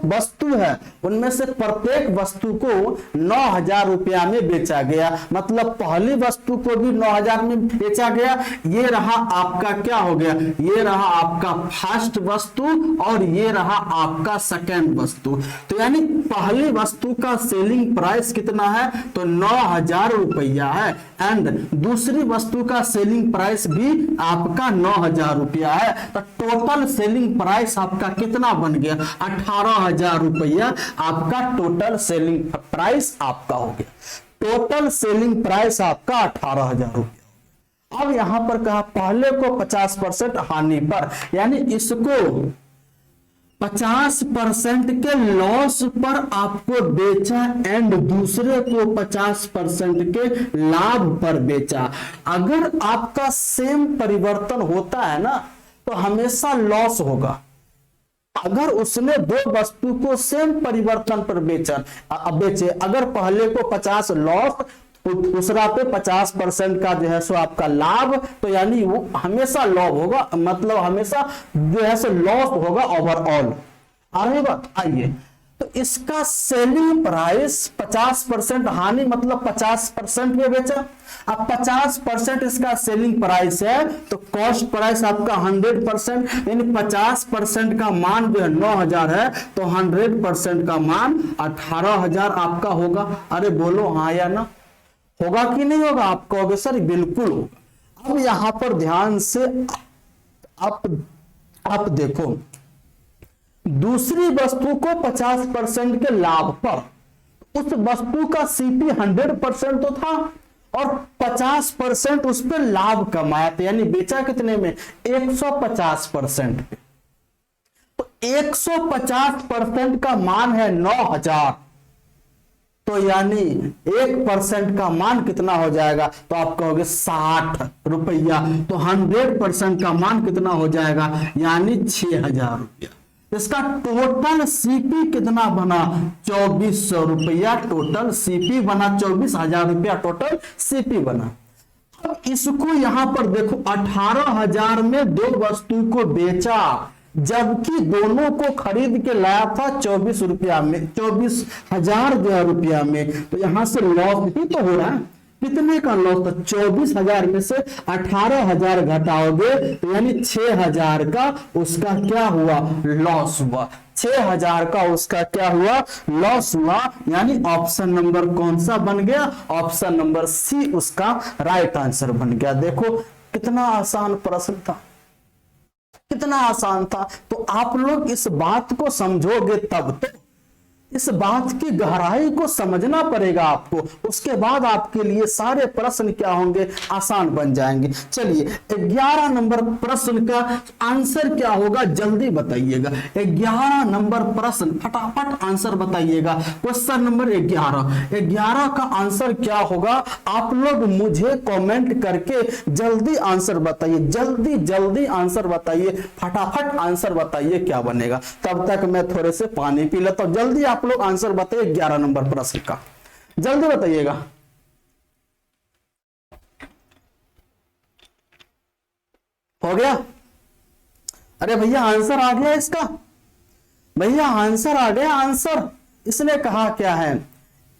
वस्तु है, उनमें से प्रत्येक वस्तु को 9,000 रुपया में बेचा गया। मतलब पहली वस्तु को भी 9,000 में बेचा गया। ये रहा आपका क्या हो गया, ये रहा आपका फर्स्ट वस्तु और ये रहा आपका सेकंड वस्तु। तो यानी पहली वस्तु का सेलिंग प्राइस कितना है, तो 9,000 रुपया है। एंड दूसरी वस्तु का सेलिंग प्राइस भी आपका 9,000 रुपया है। तो टोटल सेलिंग प्राइस आपका कितना बन गया, 18,000 रुपया आपका टोटल सेलिंग प्राइस आपका हो गया। टोटल सेलिंग प्राइस आपका 18,000 रुपया। अब यहां पर कहा पहले को 50% हानि पर, यानी इसको 50% के लॉस पर आपको बेचा एंड दूसरे को 50% के लाभ पर बेचा। अगर आपका सेम परिवर्तन होता है ना तो हमेशा लॉस होगा। अगर उसने दो वस्तु को सेम परिवर्तन पर बेचे, अगर पहले को 50 लॉस दूसरा पे 50% का जो है सो आपका लाभ, तो यानी वो हमेशा लॉस होगा, मतलब हमेशा जो है सो लॉस होगा ओवरऑल। आगे बात आइए, तो इसका सेलिंग प्राइस 50% हानि, मतलब 50% में बेचा। अब 50% इसका सेलिंग प्राइस है तो कॉस्ट प्राइस आपका 100%, यानी 50% का मान जो है 9,000 है तो 100% का मान 18,000 आपका होगा। अरे बोलो हाँ या ना, होगा कि नहीं होगा? आप कहोगे सर बिल्कुल होगा। अब यहां पर ध्यान से आप देखो, दूसरी वस्तु को 50% के लाभ पर, उस वस्तु का सीपी 100% तो था और 50% उस पर लाभ कमाया था, यानी बेचा कितने में, 150% पे। तो 150% का मान है 9,000, तो यानी 1% का मान कितना हो जाएगा, तो आप कहोगे 60 रुपया। तो 100% का मान कितना हो जाएगा, यानी 6,000 रुपया। इसका टोटल सीपी कितना बना, 2,400 रुपया टोटल सीपी बना, 24,000 रुपया टोटल सीपी बना। अब इसको यहां पर देखो 18,000 में दो वस्तु को बेचा, जबकि दोनों को खरीद के लाया था 24 रुपया में, 24,000 रुपया में। तो यहां से लॉस भी तो हो रहा है। कितने का लॉस था, 24,000 में से 18,000 घटाओगे तो यानी 6,000 का उसका क्या हुआ, लॉस हुआ। 6,000 का उसका क्या हुआ, लॉस हुआ। यानी ऑप्शन नंबर कौन सा बन गया, ऑप्शन नंबर सी उसका राइट आंसर बन गया। देखो कितना आसान प्रश्न था, कितना आसान था। तो आप लोग इस बात को समझोगे तब तो, इस बात की गहराई को समझना पड़ेगा आपको, उसके बाद आपके लिए सारे प्रश्न क्या होंगे, आसान बन जाएंगे। चलिए 11 नंबर प्रश्न का आंसर क्या होगा, जल्दी बताइएगा। 11 नंबर प्रश्न फटाफट आंसर बताइएगा। क्वेश्चन नंबर 11 का आंसर क्या होगा, आप लोग मुझे कमेंट करके जल्दी आंसर बताइए, जल्दी जल्दी आंसर बताइए, फटाफट आंसर बताइए क्या बनेगा। तब तक मैं थोड़े से पानी पी लेता हूं। जल्दी आप लोग आंसर बताइए 11 नंबर प्रश्न का, जल्दी बताइएगा। हो गया? अरे भैया आंसर आ गया इसका, भैया आंसर आ गया। आंसर इसने कहा क्या है,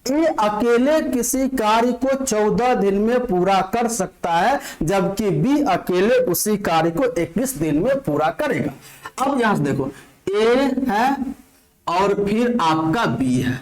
ए अकेले किसी कार्य को 14 दिन में पूरा कर सकता है, जबकि बी अकेले उसी कार्य को 21 दिन में पूरा करेगा। अब यहां से देखो, ए है और फिर आपका बी है।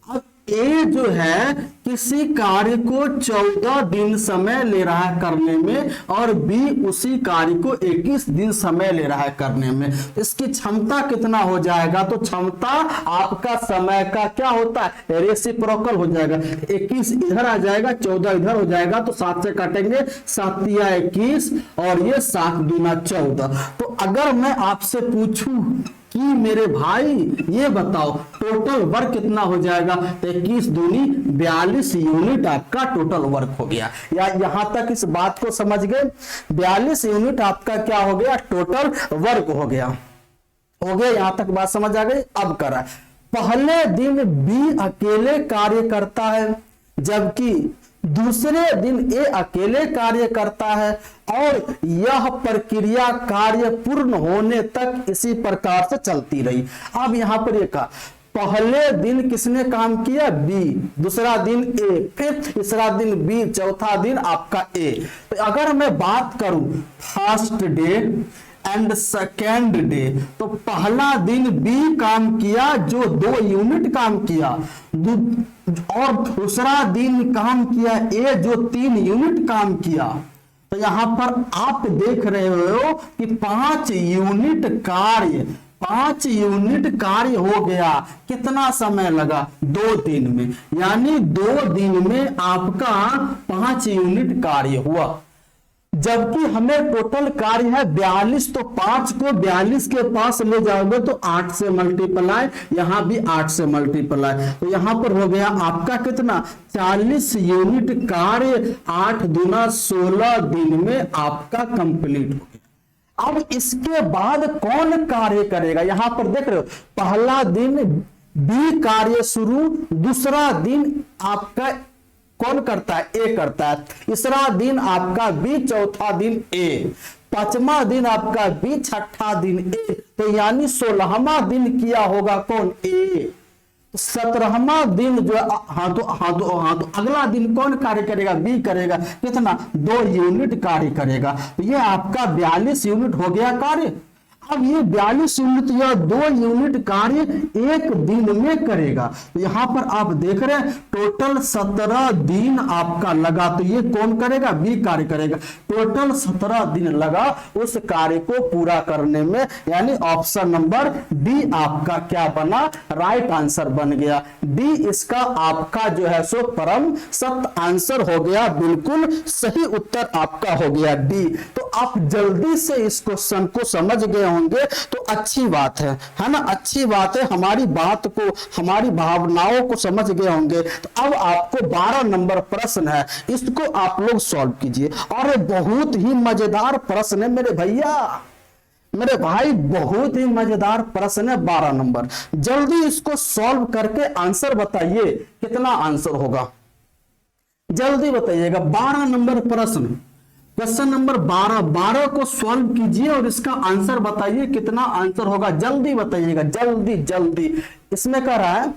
अब ए जो है किसी कार्य को 14 दिन समय ले रहा है करने में और बी उसी कार्य को 21 दिन समय ले रहा है करने में, इसकी क्षमता कितना हो जाएगा? तो क्षमता आपका समय का क्या होता है? रेसिप्रोकल हो जाएगा। 21 इधर आ जाएगा, 14 इधर हो जाएगा, तो 7 से काटेंगे, 7 तिया 21 और ये 7 दूना 14। तो अगर मैं आपसे पूछूं कि मेरे भाई ये बताओ टोटल वर्क कितना हो जाएगा? 21 दूनी 42 यूनिट आपका टोटल वर्क हो गया। या यहां तक इस बात को समझ गए? 42 यूनिट आपका क्या हो गया? टोटल वर्क हो गया। यहां तक बात समझ आ गई? अब करा, पहले दिन बी अकेले कार्य करता है जबकि दूसरे दिन ए अकेले कार्य करता है और यह प्रक्रिया कार्य पूर्ण होने तक इसी प्रकार से चलती रही। अब यहां पर ये कहा पहले दिन किसने काम किया? बी, दूसरा दिन ए, फिर तीसरा दिन बी, चौथा दिन आपका ए। तो अगर मैं बात करूं first day and second day, तो पहला दिन बी काम किया जो 2 यूनिट काम किया और दूसरा दिन काम किया ए जो 3 यूनिट काम किया। तो यहां पर आप देख रहे हो कि 5 यूनिट कार्य हो गया। कितना समय लगा? 2 दिन में, यानी 2 दिन में आपका 5 यूनिट कार्य हुआ। जबकि हमें टोटल कार्य है 42, तो 5 को 42 के पास ले जाओगे तो 8 से मल्टीप्लाई, यहां भी 8 से मल्टीप्लाई, तो यहां पर हो गया आपका कितना? 40 यूनिट कार्य 8 दूना 16 दिन में आपका कंप्लीट हो गया। अब इसके बाद कौन कार्य करेगा? यहां पर देख रहे हो पहला दिन बी कार्य शुरू, दूसरा दिन आपका कौन करता है? ए करता है, तीसरा दिन आपका बी, चौथा दिन ए, 5वां दिन आपका बी, 6ठा दिन ए, तो यानी 16वां दिन किया होगा कौन? ए। 17वां दिन जो तो अगला दिन कौन कार्य करेगा? बी करेगा। कितना? 2 यूनिट कार्य करेगा। तो ये आपका 42 यूनिट हो गया कार्य। अब ये 42 यूनिट या 2 यूनिट कार्य 1 दिन में करेगा। तो यहां पर आप देख रहे हैं टोटल 17 दिन आपका लगा, तो ये कौन करेगा? बी कार्य करेगा। टोटल 17 दिन लगा उस कार्य को पूरा करने में, यानी ऑप्शन नंबर डी आपका क्या बना? राइट आंसर बन गया। डी इसका आपका जो है सो परम सत्य आंसर हो गया, बिल्कुल सही उत्तर आपका हो गया डी। तो आप जल्दी से इस क्वेश्चन को समझ गए होंगे तो अच्छी बात है ना? अच्छी बात है, हमारी बात को, हमारी भावनाओं को समझ गए होंगे। तो अब आपको 12 नंबर प्रश्न है, इसको आप लोग सॉल्व कीजिए। और बहुत ही मजेदार प्रश्न है मेरे भैया, मेरे भाई, बहुत ही मजेदार प्रश्न है 12 नंबर। जल्दी इसको सॉल्व करके आंसर बताइए, कितना आंसर होगा? जल्दी बताइएगा। 12 नंबर प्रश्न, क्वेश्चन नंबर 12 को सॉल्व कीजिए और इसका आंसर बताइए, कितना आंसर होगा? जल्दी बताइएगा, जल्दी। इसमें कह रहा है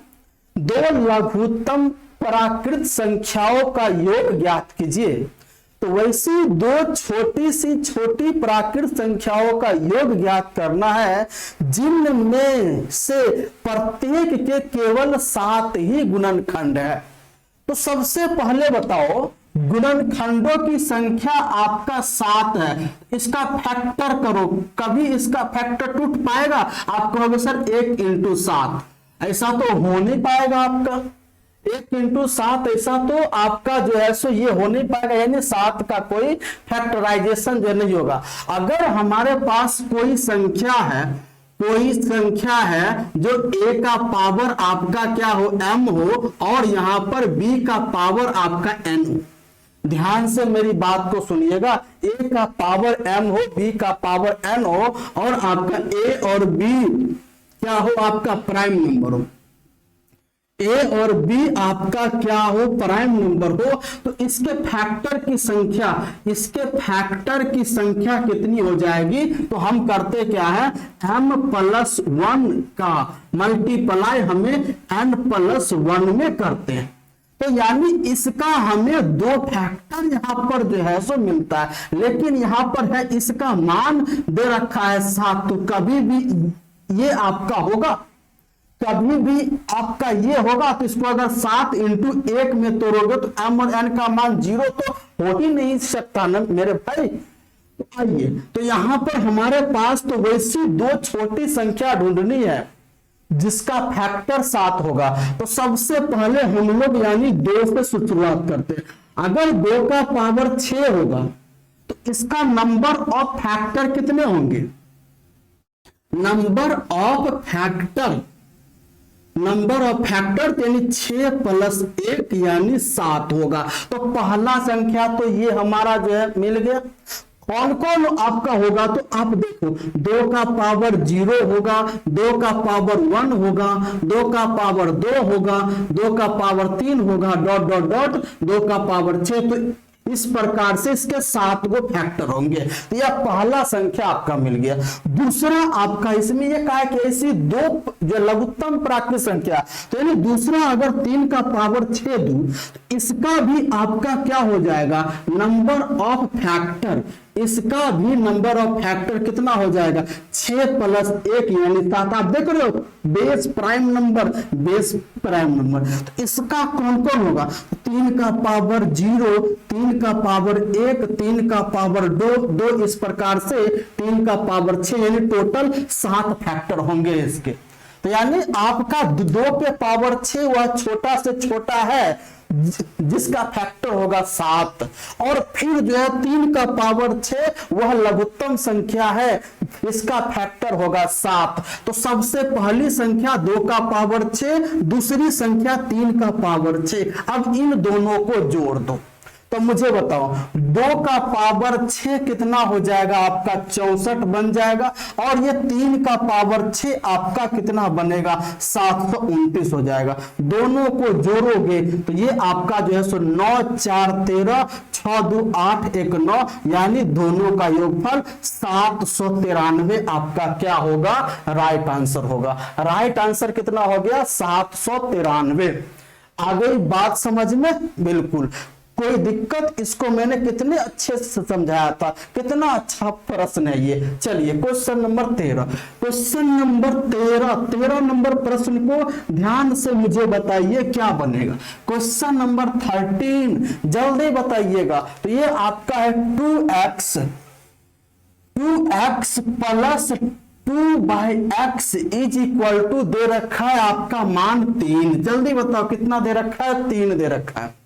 2 लघुत्तम प्राकृत संख्याओं का योग ज्ञात कीजिए। तो वैसी 2 छोटी प्राकृत संख्याओं का योग ज्ञात करना है जिनमें से प्रत्येक के केवल 7 ही गुणनखंड है। तो सबसे पहले बताओ गुणनखंडों की संख्या आपका 7 है, इसका फैक्टर करो। कभी इसका फैक्टर टूट पाएगा? आप कहोगे सर 1 × 7, ऐसा तो हो नहीं पाएगा आपका। 1 × 7 ऐसा तो आपका जो है सो ये हो नहीं पाएगा, यानी 7 का कोई फैक्टराइजेशन जो नहीं होगा। अगर हमारे पास कोई संख्या है जो a का पावर आपका क्या हो? m हो, और यहां पर b का पावर आपका n हो। ध्यान से मेरी बात को सुनिएगा। a का पावर m हो, b का पावर n हो, और आपका a और b क्या हो? आपका प्राइम नंबर हो। a और b आपका क्या हो? प्राइम नंबर हो। तो इसके फैक्टर की संख्या कितनी हो जाएगी? तो हम करते क्या है? m+1 का मल्टीप्लाई हमें n+1 में करते हैं। तो यानी इसका हमें 2 फैक्टर यहां पर जो है सो मिलता है, लेकिन यहां पर है इसका मान दे रखा है 7, तो कभी भी ये आपका होगा, कभी भी आपका ये होगा तो इसको अगर 7 इंटू 1 में तोड़ोगे तो m और n का मान 0 तो हो ही नहीं सकता ना मेरे भाई। तो आइए, तो यहां पर हमारे पास तो वैसी दो छोटी संख्या ढूंढनी है जिसका फैक्टर 7 होगा। तो सबसे पहले हम लोग यानी 2 से शुरुआत करते हैं। अगर 2 का पावर 6 होगा तो इसका नंबर ऑफ फैक्टर कितने होंगे? नंबर ऑफ फैक्टर यानी 6 प्लस 1 यानी 7 होगा। तो पहला संख्या तो ये हमारा जो है मिल गया। कौन कौन आपका होगा तो आप देखो, 2 का पावर 0 होगा, 2 का पावर 1 होगा, 2 का पावर 2 होगा, 2 का पावर 3 होगा, डॉट डॉट डॉट 2 का पावर 6। तो इस प्रकार से इसके 7 गो फैक्टर होंगे। तो यह पहला संख्या आपका मिल गया। दूसरा आपका इसमें यह कहा कि ऐसी दो जो लघुत्तम प्राकृत संख्या, तो यानी दूसरा अगर 3 का पावर 6 दूं, इसका भी आपका क्या हो जाएगा? नंबर ऑफ फैक्टर, इसका भी नंबर ऑफ फैक्टर कितना हो जाएगा? 6 प्लस 1 यानी 7। आप देख रहे हो बेस प्राइम नंबर, तो इसका कौन कौन होगा? 3 का पावर 0, 3 का पावर 1, 3 का पावर 2, इस प्रकार से 3 का पावर 6 यानी टोटल 7 फैक्टर होंगे इसके। तो यानी आपका 2 के पावर 6 वह छोटा से छोटा है जिसका फैक्टर होगा 7, और फिर जो है 3 का पावर 6 वह लघुत्तम संख्या है, इसका फैक्टर होगा 7। तो सबसे पहली संख्या 2 का पावर 6, दूसरी संख्या 3 का पावर 6। अब इन दोनों को जोड़ दो तो मुझे बताओ 2 का पावर 6 कितना हो जाएगा? आपका 64 बन जाएगा, और ये 3 का पावर 6 आपका कितना बनेगा? 729 हो जाएगा। दोनों को जोड़ोगे तो ये आपका जो है सो 9 4 13, 6 2 8 1 9, यानी दोनों का योगफल 793 आपका क्या होगा? राइट आंसर होगा। राइट आंसर कितना हो गया? 793। आ गई बात समझ में? बिल्कुल कोई दिक्कत? इसको मैंने कितने अच्छे से समझाया था, कितना अच्छा प्रश्न है ये। चलिए क्वेश्चन नंबर 13, 13 नंबर प्रश्न को ध्यान से मुझे बताइए क्या बनेगा। क्वेश्चन नंबर 13 जल्दी बताइएगा। तो ये आपका है 2x plus 2/x is equal to दे रखा है आपका मान 3। जल्दी बताओ कितना दे रखा है? 3 दे रखा है।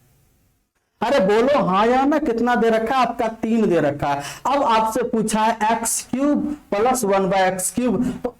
अरे बोलो हाँ या ना, कितना दे रखा है? आपका 3 दे रखा है। अब आपसे पूछा है x³ प्लस 1/x³। तो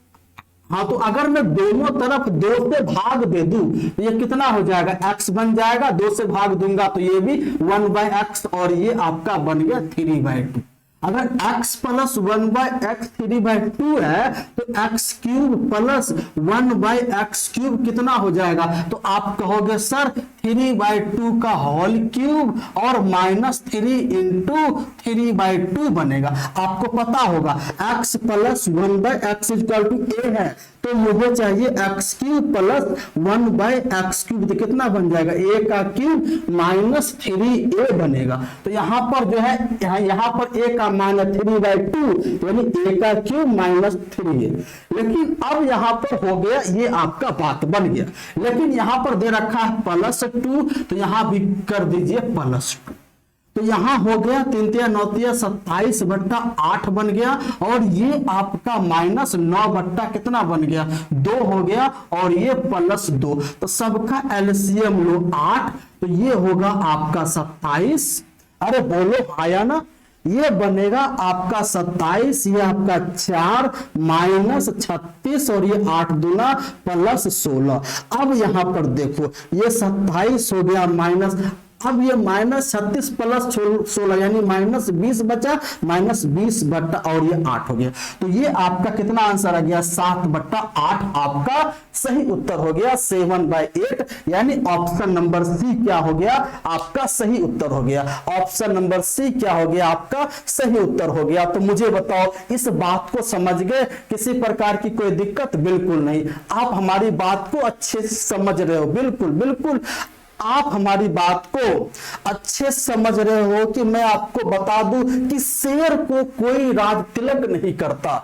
हाँ, तो अगर मैं दोनों तरफ 2 से भाग दे दूं तो ये कितना हो जाएगा? x बन जाएगा। 2 से भाग दूंगा तो ये भी 1/x, और ये आपका बन गया 3/2। अगर x प्लस 1/x 3/2 है तो x³ प्लस 1/x³ कितना हो जाएगा? तो आप कहोगे सर 3/2 का होल क्यूब और -3 इंटू 3/2 बनेगा। आपको पता होगा x plus 1/x equal to a है, तो मुझे चाहिए x³ प्लस 1/x³। कितना बन जाएगा? a का क्यूब -3a बनेगा। तो यहां पर जो है यहां पर a का मान 3/2 यानी a का क्यूब -3a। लेकिन अब यहां पर हो गया, ये आपका बात बन गया। लेकिन यहां पर दे रखा है +2, तो यहां भी कर दीजिए +2। तो यहां हो गया 3 3 9 27/8 बन गया, और ये आपका -9 कितना बन गया? 2 हो गया, और ये +2। तो सबका एलसीएम लो 8, तो ये होगा आपका 27। अरे बोलो आया ना? ये बनेगा आपका 27, ये आपका 4 -36, और ये 8 दूना +16। अब यहां पर देखो ये 27 हो गया माइनस, अब ये -36 प्लस 16 यानी -20 बचा, -20 बट्टा और ये 8 हो गया। तो ये आपका कितना आंसर आ गया? 7/8 आपका सही उत्तर हो गया। 7/8 यानी ऑप्शन नंबर सी क्या हो गया? आपका सही उत्तर हो गया। ऑप्शन नंबर सी क्या हो गया? आपका सही उत्तर हो गया। तो मुझे बताओ इस बात को समझ गए? किसी प्रकार की कोई दिक्कत? बिल्कुल नहीं। आप हमारी बात को अच्छे से समझ रहे हो? बिल्कुल बिल्कुल आप हमारी बात को अच्छे समझ रहे हो कि मैं आपको बता दूं कि शेर को कोई राज तिलक नहीं करता।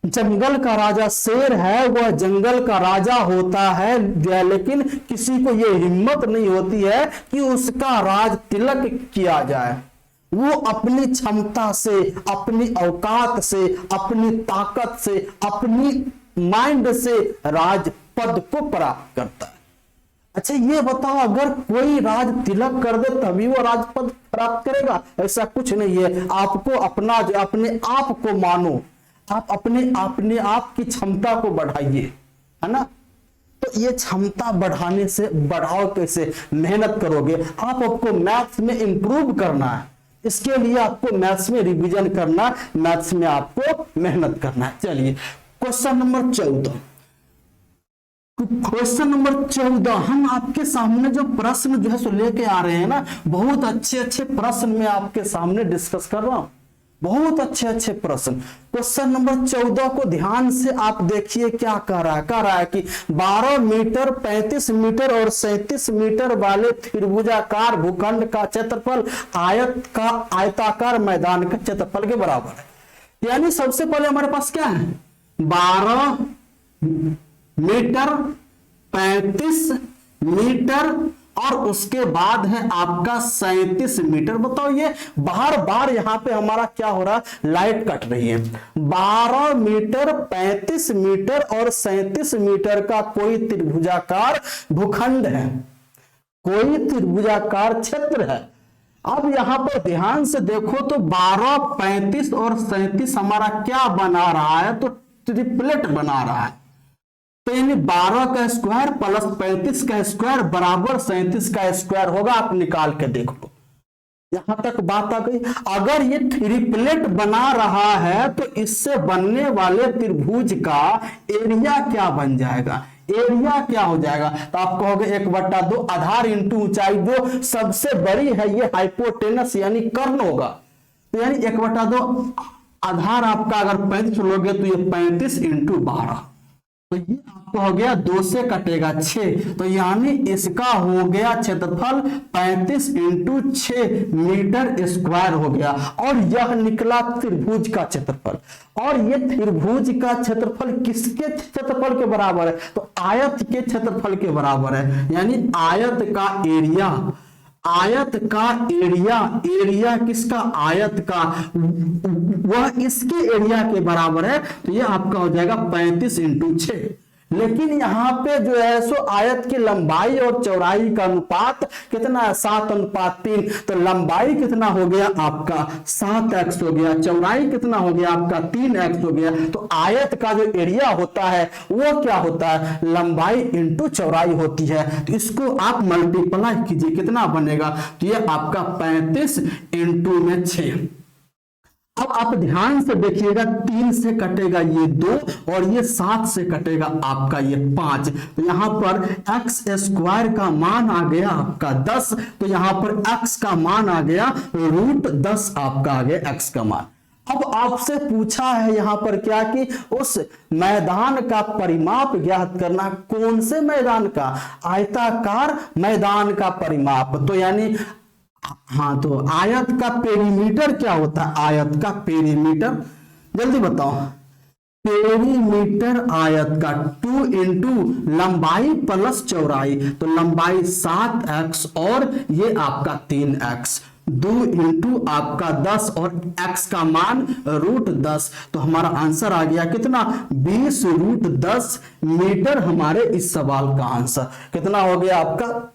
जंगल का राजा शेर है, वह जंगल का राजा होता है, लेकिन किसी को यह हिम्मत नहीं होती है कि उसका राज तिलक किया जाए। वो अपनी क्षमता से, अपनी औकात से, अपनी ताकत से, अपनी माइंड से राज पद को प्राप्त करता है। अच्छा ये बताओ, अगर कोई राज तिलक कर दे तभी वो राजपद प्राप्त करेगा? ऐसा कुछ नहीं है। आपको अपना, अपने आप को मानो, आप अपने आप की क्षमता को बढ़ाइए, है ना। तो ये क्षमता बढ़ाने से, बढ़ाओ कैसे? मेहनत करोगे। आपको मैथ्स में इंप्रूव करना है, इसके लिए आपको मैथ्स में रिवीजन करना, मैथ्स में आपको मेहनत करना है। चलिए क्वेश्चन नंबर 14। क्वेश्चन नंबर 14 हम आपके सामने जो प्रश्न जो है सो लेके आ रहे हैं ना, बहुत अच्छे अच्छे प्रश्न मैं आपके सामने डिस्कस कर रहा हूं, बहुत अच्छे अच्छे प्रश्न। क्वेश्चन नंबर 14 को ध्यान से आप देखिए क्या कह रहा है कि 12 मीटर, 35 मीटर और 37 मीटर वाले त्रिभुजाकार भूखंड का क्षेत्रफल आयताकार मैदान के क्षेत्रफल के बराबर है। यानी सबसे पहले हमारे पास क्या है, 12 मीटर, 35 मीटर और उसके बाद है आपका 37 मीटर। बताओ ये बार बार यहां पे हमारा क्या हो रहा है, लाइट कट रही है। 12 मीटर, 35 मीटर और 37 मीटर का कोई त्रिभुजाकार भूखंड है, कोई त्रिभुजाकार क्षेत्र है। अब यहां पर ध्यान से देखो तो 12, 35 और 37 हमारा क्या बना रहा है, तो ट्रिपलेट बना रहा है। तो यानी 12 का स्क्वायर प्लस 35 का स्क्वायर बराबर 37 का स्क्वायर होगा। आप निकाल के देख लो, यहां तक बात आ गई। अगर ये ट्रिपलेट बना रहा है तो इससे बनने वाले त्रिभुज का एरिया क्या बन जाएगा, एरिया क्या हो जाएगा? तो आप कहोगे 1/2 आधार इंटू ऊंचाई, जो सबसे बड़ी है ये हाइपोटेनस यानी कर्ण होगा। तो यानी 1/2 आधार आपका अगर 35 लोगे तो ये 35 इंटू 12, तो ये आपको हो गया 2 से कटेगा 6, तो यानी इसका हो गया क्षेत्रफल 35 इंटू 6 मीटर स्क्वायर हो गया। और यह निकला त्रिभुज का क्षेत्रफल। और ये त्रिभुज का क्षेत्रफल किसके क्षेत्रफल के बराबर है, तो आयत के क्षेत्रफल के बराबर है। यानी आयत का एरिया, आयत का एरिया, एरिया किसका, आयत का, वह इसके एरिया के बराबर है। तो ये आपका हो जाएगा 35 इंटू 6। लेकिन यहां पे जो है सो आयत की लंबाई और चौड़ाई का अनुपात कितना है, 7:3। तो लंबाई कितना हो गया आपका 7x हो गया, चौड़ाई कितना हो गया आपका 3x हो गया। तो आयत का जो एरिया होता है वो क्या होता है, लंबाई इंटू चौड़ाई होती है। तो इसको आप मल्टीप्लाई कीजिए, कितना बनेगा, तो ये आपका 35 इंटू में 6। अब आप ध्यान से देखिएगा, 3 से कटेगा ये 2 और ये 7 से कटेगा आपका ये 5। तो यहां पर x स्क्वायर का मान आ गया आपका 10, तो यहां पर x का मान आ गया √10 आपका आ गया x का मान। अब आपसे पूछा है यहां पर क्या कि उस मैदान का परिमाप ज्ञात करना। कौन से मैदान का, आयताकार मैदान का परिमाप। तो यानी हाँ, तो आयत का पेरीमीटर क्या होता है, आयत का पेरीमीटर जल्दी बताओ। पेरीमीटर आयत का 2 इंटू लंबाई प्लस चौड़ाई, तो लंबाई 7x और ये आपका 3x, 2 इंटू आपका 10 और x का मान √10। तो हमारा आंसर आ गया कितना, 20 √10 मीटर। हमारे इस सवाल का आंसर कितना हो गया आपका,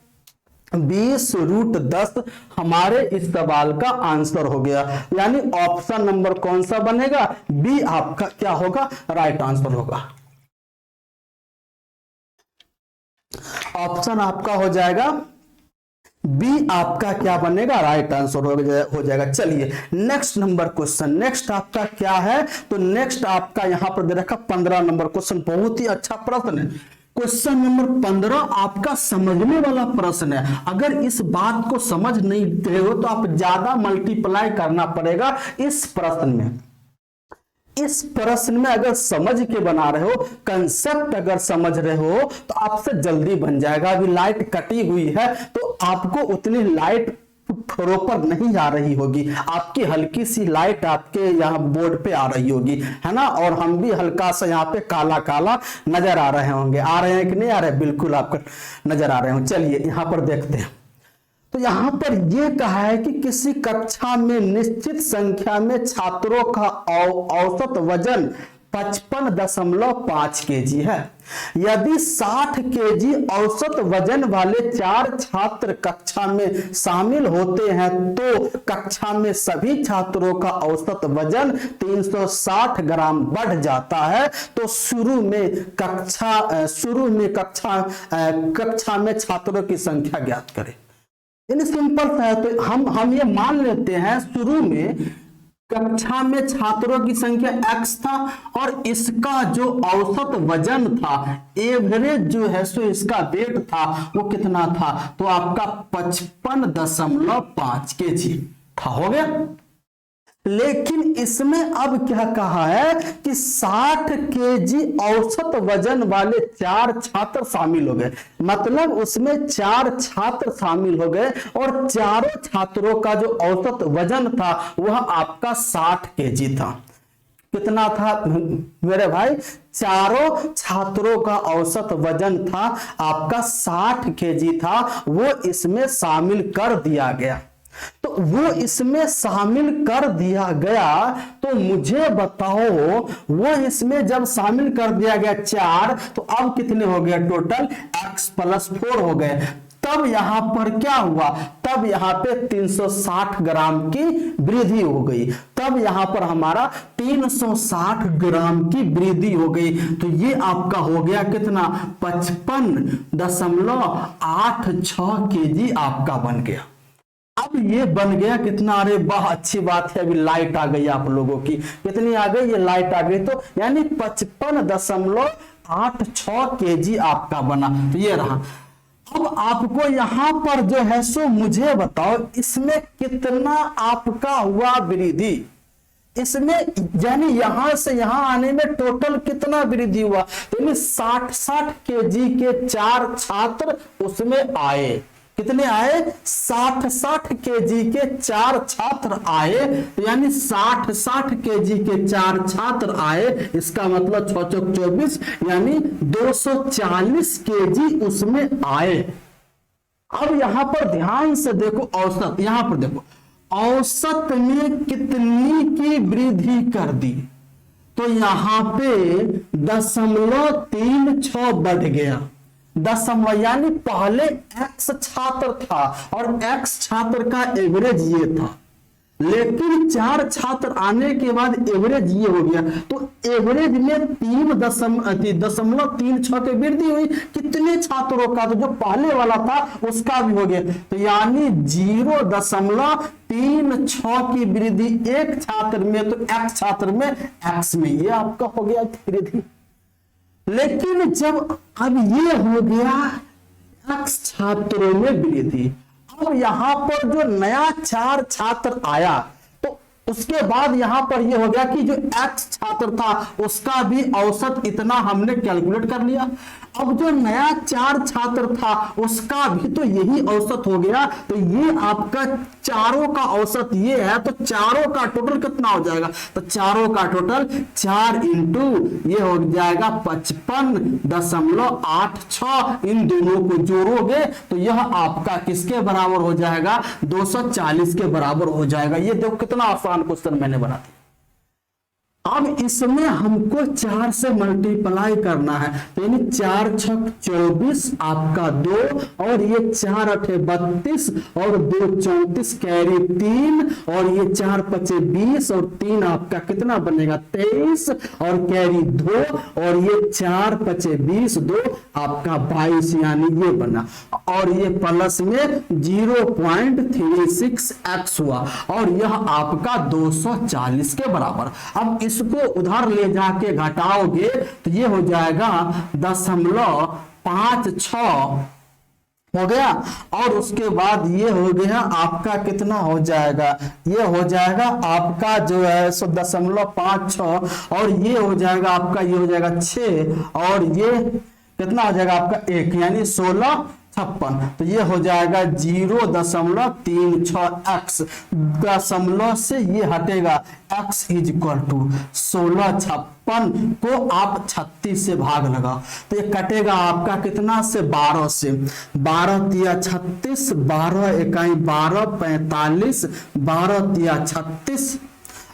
20 √10 हमारे इस सवाल का आंसर हो गया। यानी ऑप्शन नंबर कौन सा बनेगा, बी आपका क्या होगा, राइट आंसर होगा। ऑप्शन आपका हो जाएगा बी, आपका क्या बनेगा, राइट आंसर हो जाएगा। चलिए नेक्स्ट नंबर क्वेश्चन, नेक्स्ट आपका क्या है, तो नेक्स्ट आपका यहां पर दे रखा 15 नंबर क्वेश्चन। बहुत ही अच्छा प्रश्न है। क्वेश्चन नंबर 15 आपका समझने वाला प्रश्न है। अगर इस बात को समझ नहीं रहे हो तो आप ज्यादा मल्टीप्लाई करना पड़ेगा इस प्रश्न में। इस प्रश्न में अगर समझ के बना रहे हो, कंसेप्ट अगर समझ रहे हो तो आपसे जल्दी बन जाएगा। अभी लाइट कटी हुई है तो आपको उतनी लाइट प्रॉपर नहीं आ रही होगी, आपकी हल्की सी लाइट आपके यहाँ बोर्ड पे आ रही होगी, है ना। और हम भी हल्का सा यहाँ पे काला काला नजर आ रहे होंगे। आ रहे हैं कि नहीं आ रहे? बिल्कुल आपको नजर आ रहे होंगे। चलिए यहाँ पर देखते हैं। तो यहां पर यह कहा है कि किसी कक्षा में निश्चित संख्या में छात्रों का औसत वजन 55.5 केजी है। यदि 60 केजी औसत वजन वाले 4 छात्र कक्षा में शामिल होते हैं तो कक्षा में सभी छात्रों का औसत वजन 360 ग्राम बढ़ जाता है। तो शुरू में कक्षा में छात्रों की संख्या ज्ञात करें। यानी सिंपल सा है। तो हम ये मान लेते हैं शुरू में कक्षा में छात्रों की संख्या x था और इसका जो औसत वजन था, एवरेज जो है सो इसका वेट था, वो कितना था? तो आपका 55.5 केजी था। हो गया। लेकिन इसमें अब क्या कहा है कि 60 केजी औसत वजन वाले 4 छात्र शामिल हो गए। मतलब उसमें 4 छात्र शामिल हो गए और चारों छात्रों का जो औसत वजन था वह आपका 60 केजी था। कितना था मेरे भाई? चारों छात्रों का औसत वजन था आपका 60 केजी था। वो इसमें शामिल कर दिया गया। तो वो इसमें शामिल कर दिया गया तो मुझे बताओ, वो इसमें जब शामिल कर दिया गया 4, तो अब कितने हो गए टोटल? x + 4 हो गए। तब यहां पर क्या हुआ? तब यहां पे 360 ग्राम की वृद्धि हो गई। तब यहां पर हमारा 360 ग्राम की वृद्धि हो गई। तो ये आपका हो गया कितना? 55.86 केजी आपका बन गया। अब ये बन गया कितना? अरे वाह, अच्छी बात है। अभी लाइट आ गई आप लोगों की। कितनी आ गई? ये लाइट आ गई। तो यानी 55.86 केजी आपका बना। तो ये रहा। अब आपको यहां पर जो है सो मुझे बताओ, इसमें कितना आपका हुआ वृद्धि? इसमें यानी यहां से यहां आने में टोटल कितना वृद्धि हुआ? तो 60 केजी के 4 छात्र उसमें आए। कितने आए? 60 केजी के 4 छात्र आए। तो यानी 60 केजी के 4 छात्र आए। इसका मतलब 6 चौक 24, यानी 240 केजी उसमें आए। अब यहां पर ध्यान से देखो औसत। यहां पर देखो औसत में कितनी की वृद्धि कर दी? तो यहां पे 0.36 बढ़ गया। दशमलव, यानी पहले x छात्र था और x छात्र का एवरेज ये था, लेकिन 4 छात्र आने के बाद एवरेज ये हो गया। तो एवरेज में 3.36 की वृद्धि हुई। कितने छात्रों का? तो जो पहले वाला था उसका भी हो गया। तो यानी 0.36 की वृद्धि एक छात्र में, तो x छात्र में, x में ये आपका हो गया वृद्धि। लेकिन जब अब ये हो गया x छात्रों में वृद्धि, अब यहां पर जो नया 4 छात्र आया तो उसके बाद यहां पर ये हो गया कि जो x छात्र था उसका भी औसत इतना हमने कैलकुलेट कर लिया। अब जो नया 4 छात्र था उसका भी तो यही औसत हो गया। तो ये आपका चारों का औसत ये है। तो चारों का टोटल कितना हो जाएगा? तो चारों का टोटल 4 इंटू ये हो जाएगा 55.86। इन दोनों को जोड़ोगे तो यह आपका किसके बराबर हो जाएगा? 240 के बराबर हो जाएगा। ये देखो कितना आसान क्वेश्चन मैंने बना दिया। अब इसमें हमको 4 से मल्टीप्लाई करना है। तो यानी 4 छक 24 आपका 2, और ये 4 अठे 32 और 2 34 कैरी 3, और ये 4 पचे 20 और 3 आपका कितना बनेगा? 23 और कैरी 2, और ये 4 पचे 20 2 आपका 22, यानी ये बना। और ये प्लस में 0.36x हुआ और यह आपका 240 के बराबर। अब इसको उधर ले जाके घटाओगे तो ये हो जाएगा 0.56 हो गया। और उसके बाद ये हो गया आपका कितना हो जाएगा? ये हो जाएगा आपका जो है 0.56, और ये हो जाएगा आपका, ये हो जाएगा 6, और ये कितना हो जाएगा आपका 1, यानी 16 56। तो ये हो जाएगा 0.36x, दशमलव से ये हटेगा, x इज इक्वल टू 16। 56 को आप 36 से भाग लगा तो ये कटेगा आपका कितना से, 12 से। 12 तिया 36, 12 इकाई 12, 45, 12 तिया 36,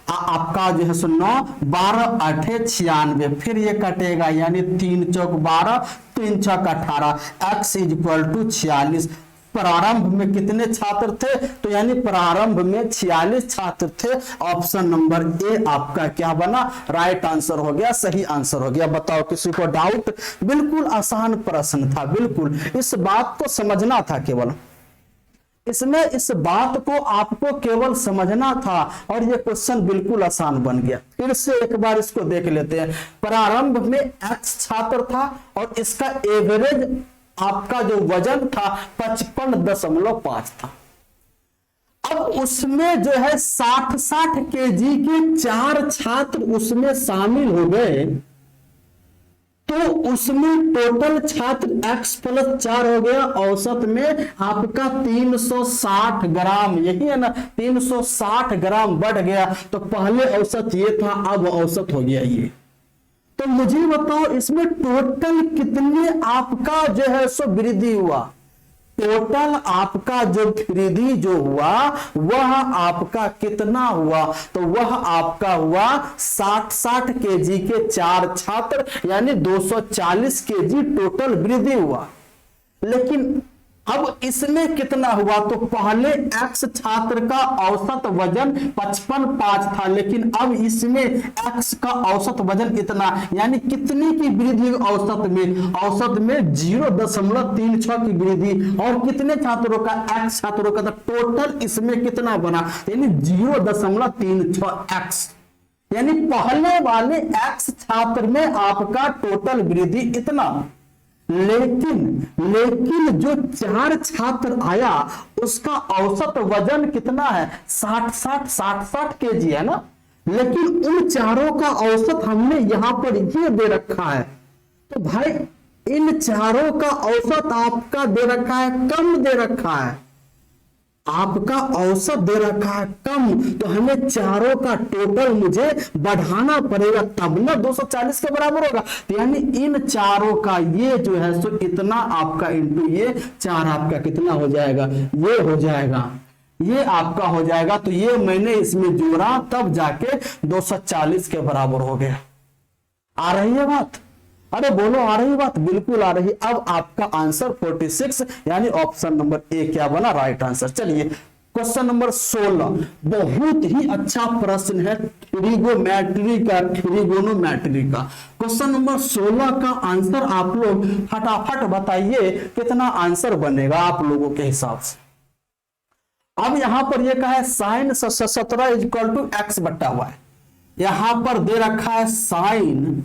आपका जो है सो 9, 12 8 96, फिर ये कटेगा यानी 3 चौक 12, 3 छक 18, x इज इक्वल टू 46। प्रारंभ में कितने छात्र थे, तो यानी प्रारंभ में 46 छात्र थे। ऑप्शन नंबर ए आपका क्या बना, राइट आंसर हो गया, सही आंसर हो गया। बताओ किसी को डाउट? बिल्कुल आसान प्रश्न था, बिल्कुल इस बात को समझना था, केवल इसमें इस बात को आपको केवल समझना था और ये क्वेश्चन बिल्कुल आसान बन गया। फिर से एक बार इसको देख लेते हैं। प्रारंभ में x छात्र था और इसका एवरेज आपका जो वजन था 55.5 था। अब उसमें जो है 60 केजी के 4 छात्र उसमें शामिल हो गए, तो उसमें टोटल छात्र x प्लस 4 हो गया, औसत में आपका 360 ग्राम, यही है ना, 360 ग्राम बढ़ गया। तो पहले औसत ये था, अब औसत हो गया ये। तो मुझे बताओ इसमें टोटल कितने आपका जो है सो वृद्धि हुआ। टोटल आपका जो वृद्धि जो हुआ वह आपका कितना हुआ, तो वह आपका हुआ 60 केजी के 4 छात्र, यानी 240 केजी टोटल वृद्धि हुआ। लेकिन अब इसमें कितना हुआ, तो पहले x छात्र का औसत वजन 55.5 था, लेकिन अब इसमें x का औसत वजन इतना, यानी कितने की वृद्धि औसत में, औसत में 0.36 की वृद्धि। और कितने छात्रों का, x छात्रों का, तो टोटल इसमें कितना बना, यानी 0.36x, यानी पहले वाले x छात्र में आपका टोटल वृद्धि इतना। लेकिन जो 4 छात्र आया उसका औसत वजन कितना है, 60 केजी है ना। लेकिन उन चारों का औसत हमने यहां पर ये दे रखा है, तो भाई इन चारों का औसत आपका दे रखा है, कम दे रखा है, आपका औसत दे रखा है कम, तो हमें चारों का टोटल मुझे बढ़ाना पड़ेगा, तब ना 240 के बराबर होगा। तो यानी इन चारों का ये जो है सो इतना आपका इंटू ये 4 आपका कितना हो जाएगा, ये हो जाएगा, ये आपका हो जाएगा। तो ये मैंने इसमें जोड़ा तब जाके 240 के बराबर हो गया। आ रही है बात? अरे बोलो आ रही बात? बिल्कुल आ रही। अब आपका आंसर 46 यानी ऑप्शन नंबर ए क्या बना, राइट आंसर। चलिए क्वेश्चन नंबर 16, बहुत ही अच्छा प्रश्न है ट्रिगोनोमेट्री का। क्वेश्चन नंबर 16 का आंसर आप लोग फटाफट बताइए कितना आंसर बनेगा आप लोगों के हिसाब से। अब यहां पर यह कहा है sine 17 is equal to X बट्टा वाई, यहां पर दे रखा है sine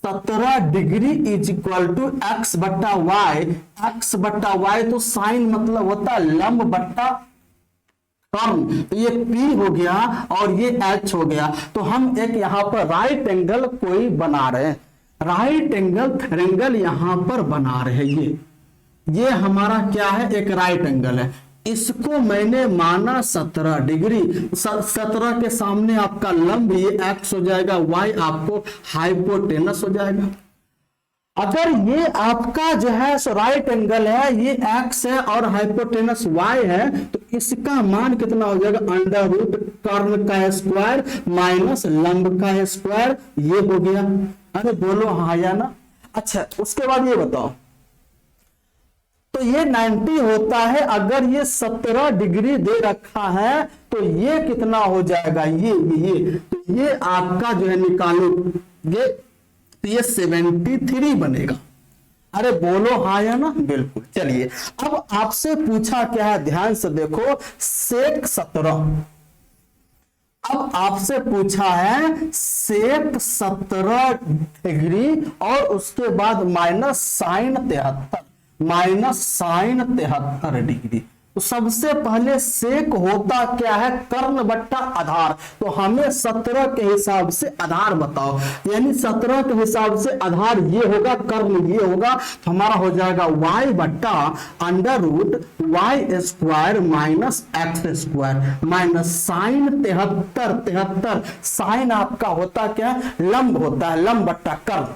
17 degree is equal to X बट्टा वाई। एक्स बट्टा वाई तो साइन मतलब होता है लंब बट्टा कर्ण, तो ये P हो गया और ये H हो गया। तो हम एक यहां पर राइट एंगल कोई बना रहे हैं, राइट एंगल यहां पर बना रहे हैं। ये हमारा क्या है, एक राइट एंगल है। इसको मैंने माना 17 डिग्री। 17 के सामने आपका लंब ये x हो जाएगा, y आपको हाइपोटेनस हो जाएगा। अगर ये आपका जो है सो राइट एंगल है, ये x है और हाइपोटेनस y है, तो इसका मान कितना हो जाएगा, अंडर रूट कर्ण का स्क्वायर माइनस लंब का स्क्वायर, ये हो गया। अरे बोलो हाँ या ना। अच्छा उसके बाद ये बताओ, तो ये 90 होता है, अगर ये 17 डिग्री दे रखा है तो ये कितना हो जाएगा, ये तो ये आपका जो है निकालोगे तो ये 73 बनेगा। अरे बोलो हाँ या ना, बिल्कुल। चलिए अब आपसे पूछा क्या है, ध्यान से देखो, सेक 17, अब आपसे पूछा है सेक 17 डिग्री और उसके बाद माइनस साइन 73 डिग्री। तो सबसे पहले सेक होता क्या है, कर्ण बट्टा आधार। तो हमें 17 के हिसाब से आधार बताओ, यानी 17 के हिसाब से आधार ये होगा, कर्ण ये होगा, तो हमारा हो जाएगा y बट्टा under root Y square minus X square minus sine 73 sine आपका होता क्या, लंब होता है, लंब बट्टा कर्ण।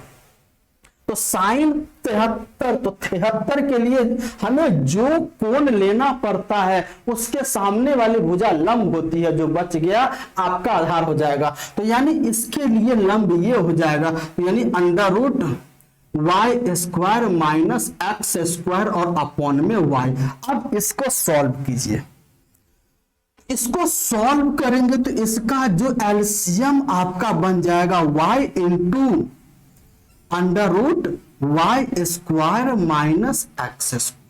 तो साइन 73, तो 73 के लिए हमें जो कोण लेना पड़ता है उसके सामने वाली भुजा लंब होती है, जो बच गया आपका आधार हो जाएगा। तो यानी इसके लिए लंब ये हो जाएगा, तो यानी under root Y square minus X square और अपॉन में वाई। अब इसको सॉल्व कीजिए, इसको सॉल्व करेंगे तो इसका जो एलसीएम आपका बन जाएगा y into under root Y square minus X square.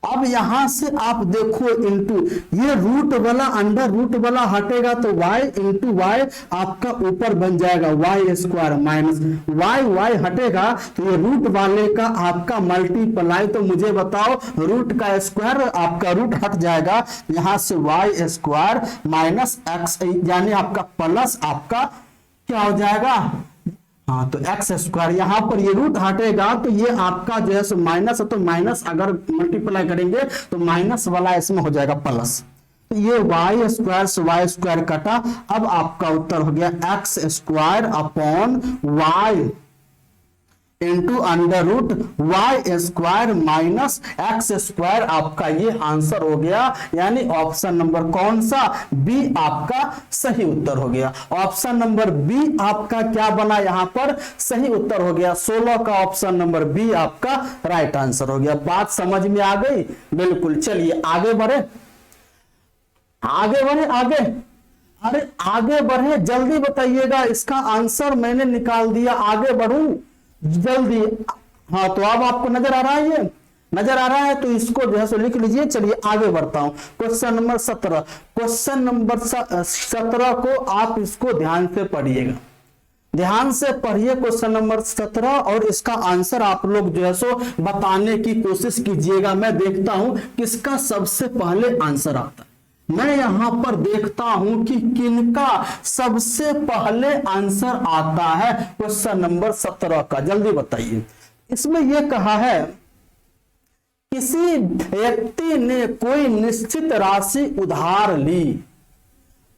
अब यहां से आप देखो इंटू ये रूट वाला अंडर रूट वाला हटेगा तो y इंटू वाई आपका ऊपर बन जाएगा वाई स्क्वायर माइनस वाई हटेगा तो ये रूट वाले का आपका मल्टीप्लाई। तो मुझे बताओ रूट का स्क्वायर आपका रूट हट जाएगा, यहां से वाई स्क्वायर माइनस एक्स यानी आपका प्लस आपका क्या हो जाएगा, हाँ तो एक्स स्क्वायर, यहां पर ये रूट हटेगा तो ये आपका जो है माइनस है, तो माइनस अगर मल्टीप्लाई करेंगे तो माइनस वाला इसमें हो जाएगा प्लस। तो ये वाई स्क्वायर से वाई स्क्वायर कटा, अब आपका उत्तर हो गया X square upon Y into under root Y square minus X square. आपका ये आंसर हो गया, यानी ऑप्शन नंबर कौन सा, बी आपका सही उत्तर हो गया। ऑप्शन नंबर बी आपका क्या बना, यहां पर सही उत्तर हो गया। 16 का ऑप्शन नंबर बी आपका राइट आंसर हो गया। बात समझ में आ गई, बिल्कुल। चलिए आगे बढ़े, आगे बढ़े, आगे, अरे आगे बढ़े, जल्दी बताइएगा। इसका आंसर मैंने निकाल दिया, आगे बढ़ूं जल्दी। हाँ तो अब आपको नजर आ रहा है, ये नजर आ रहा है, तो इसको जो है सो लिख लीजिए। चलिए आगे बढ़ता हूं, क्वेश्चन नंबर 17। क्वेश्चन नंबर 17 को आप इसको ध्यान से पढ़िएगा, ध्यान से पढ़िए क्वेश्चन नंबर 17 और इसका आंसर आप लोग जो है सो बताने की कोशिश कीजिएगा। मैं देखता हूं किसका सबसे पहले आंसर आता है। मैं यहां पर देखता हूं कि किनका सबसे पहले आंसर आता है क्वेश्चन नंबर 17 का, जल्दी बताइए। इसमें यह कहा है किसी व्यक्ति ने कोई निश्चित राशि उधार ली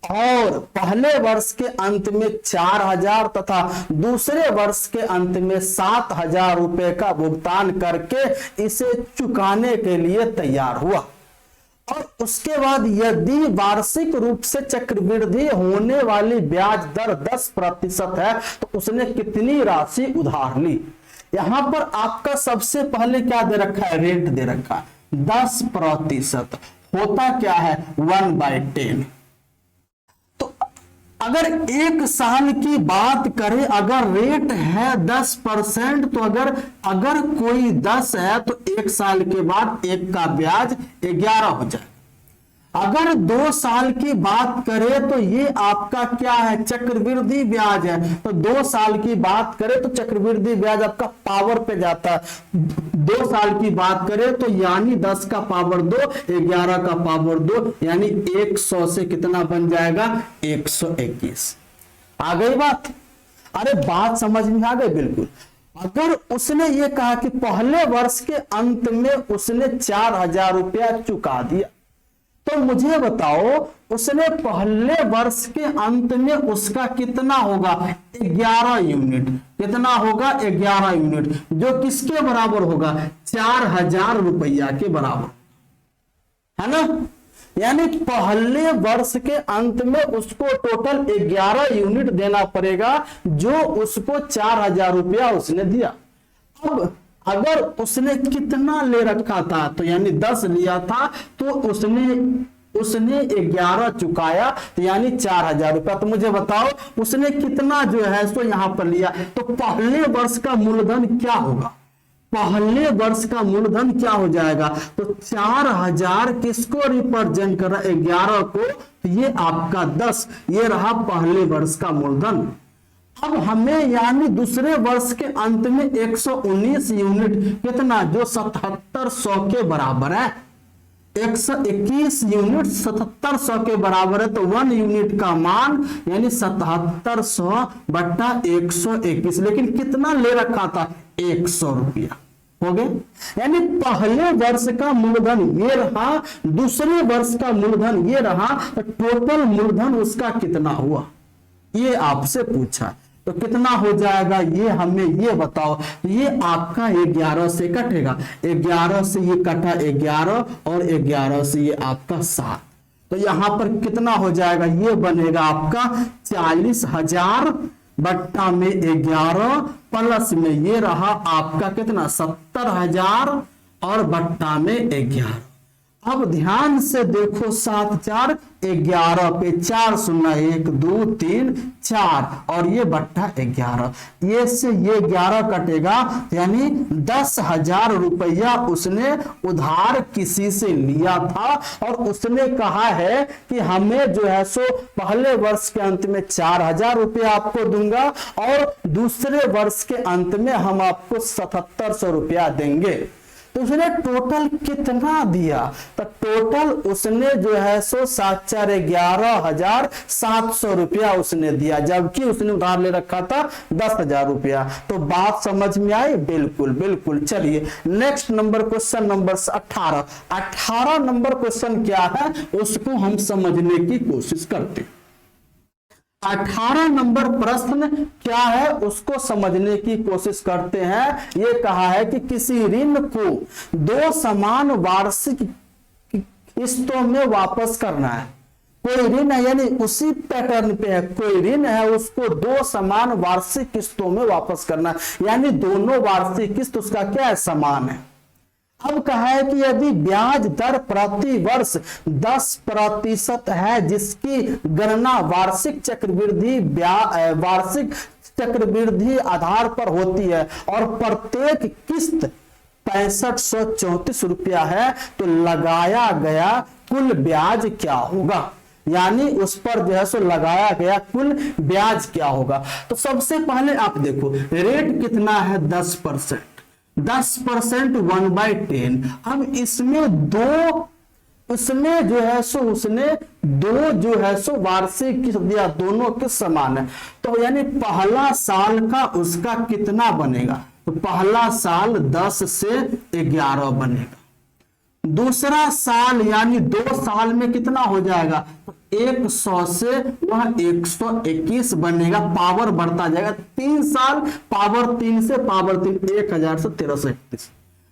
और पहले वर्ष के अंत में 4000 तथा दूसरे वर्ष के अंत में 7000 रुपए का भुगतान करके इसे चुकाने के लिए तैयार हुआ, और उसके बाद यदि वार्षिक रूप से चक्रवृद्धि होने वाली ब्याज दर 10% है तो उसने कितनी राशि उधार ली। यहां पर आपका सबसे पहले क्या दे रखा है, रेट दे रखा है 10%, होता क्या है 1/10। तो अगर एक साल की बात करें, अगर रेट है 10%, तो अगर कोई 10 है तो एक साल के बाद एक का ब्याज 11 हो जाए। अगर 2 साल की बात करें तो ये आपका क्या है, चक्रवृद्धि ब्याज है। तो 2 साल की बात करें तो चक्रवृद्धि ब्याज आपका पावर पे जाता है। 2 साल की बात करें तो यानी 10 का पावर 2, 11 का पावर 2, यानी 100 से कितना बन जाएगा 121। आ गई बात, अरे बात समझ में आ गई, बिल्कुल। अगर उसने ये कहा कि पहले वर्ष के अंत में उसने 4000 रुपया चुका दिया, तो मुझे बताओ उसने पहले वर्ष के अंत में उसका कितना होगा 11 यूनिट, कितना होगा 11 यूनिट, जो किसके बराबर होगा 4000 रुपया के बराबर, है ना। यानी पहले वर्ष के अंत में उसको टोटल 11 यूनिट देना पड़ेगा, जो उसको 4000 रुपया उसने दिया। अब अगर उसने कितना ले रखा था, तो यानी 10 लिया था, तो उसने 11 चुकाया, तो यानी 4000 रुपया। तो मुझे बताओ उसने कितना जो है सो यहां पर लिया। तो पहले वर्ष का मूलधन क्या होगा, पहले वर्ष का मूलधन क्या हो जाएगा, तो 4000 किसको रिप्रेजेंट कर रहा है 11 को, तो ये आपका 10, ये रहा पहले वर्ष का मूलधन। अब हमें यानी दूसरे वर्ष के अंत में 119 यूनिट कितना, जो 7700 के बराबर है, 121 यूनिट 7700 के बराबर है, तो 1 यूनिट का मान यानी 7700 बट्टा 121, लेकिन कितना ले रखा था 100 रुपया हो गए। यानी पहले वर्ष का मूलधन ये रहा, दूसरे वर्ष का मूलधन ये रहा, तो टोटल मूलधन उसका कितना हुआ ये आपसे पूछा, तो कितना हो जाएगा ये हमें ये बताओ। ये आपका 11 से कटेगा, 11 से ये कटा 11 और 11 से ये आपका 7, तो यहां पर कितना हो जाएगा, ये बनेगा आपका 40,000 बट्टा में 11 प्लस में ये रहा आपका कितना 70,000 और बट्टा में 11। अब ध्यान से देखो 7 4 11 पे 4 0 1 2 3 4 और ये बट्टा 11, ये से ये 11 कटेगा, यानी 10,000 रुपया उसने उधार किसी से लिया था और उसने कहा है कि हमें जो है सो पहले वर्ष के अंत में 4,000 रुपया आपको दूंगा और दूसरे वर्ष के अंत में हम आपको 7700 रुपया देंगे। तो उसने टोटल कितना दिया, तो टोटल उसने जो है सो 7 4 11,700 रुपया उसने दिया, जबकि उसने उधार ले रखा था 10,000 रुपया। तो बात समझ में आई? बिल्कुल बिल्कुल। चलिए next number question number 18। 18 number question क्या है उसको हम समझने की कोशिश करते हैं। 18 नंबर प्रश्न क्या है उसको समझने की कोशिश करते हैं। ये कहा है कि किसी ऋण को 2 समान वार्षिक किस्तों में वापस करना है। कोई ऋण है यानी उसी पैटर्न पे है, कोई ऋण है उसको 2 समान वार्षिक किस्तों में वापस करना है, यानी दोनों वार्षिक किस्त उसका क्या है, समान है। अब कहा है कि यदि ब्याज दर प्रति वर्ष 10% है, जिसकी गणना वार्षिक चक्रवृद्धि आधार पर होती है और प्रत्येक किस्त 6534 रुपया है, तो लगाया गया कुल ब्याज क्या होगा, यानी उस पर जो है सो लगाया गया कुल ब्याज क्या होगा। तो सबसे पहले आप देखो रेट कितना है 10%, 10% 1/10। अब इसमें दो, उसमें जो है सो उसने 2 जो है सो वार्षिक किस्त दिया, दोनों के समान है, तो यानी पहला साल का उसका कितना बनेगा, तो पहला साल 10 से 11 बनेगा, दूसरा साल यानी 2 साल में कितना हो जाएगा, तो 100 से वह 121 बनेगा, पावर बढ़ता जाएगा, 3 साल पावर 3 से पावर 3 1000 से 1331।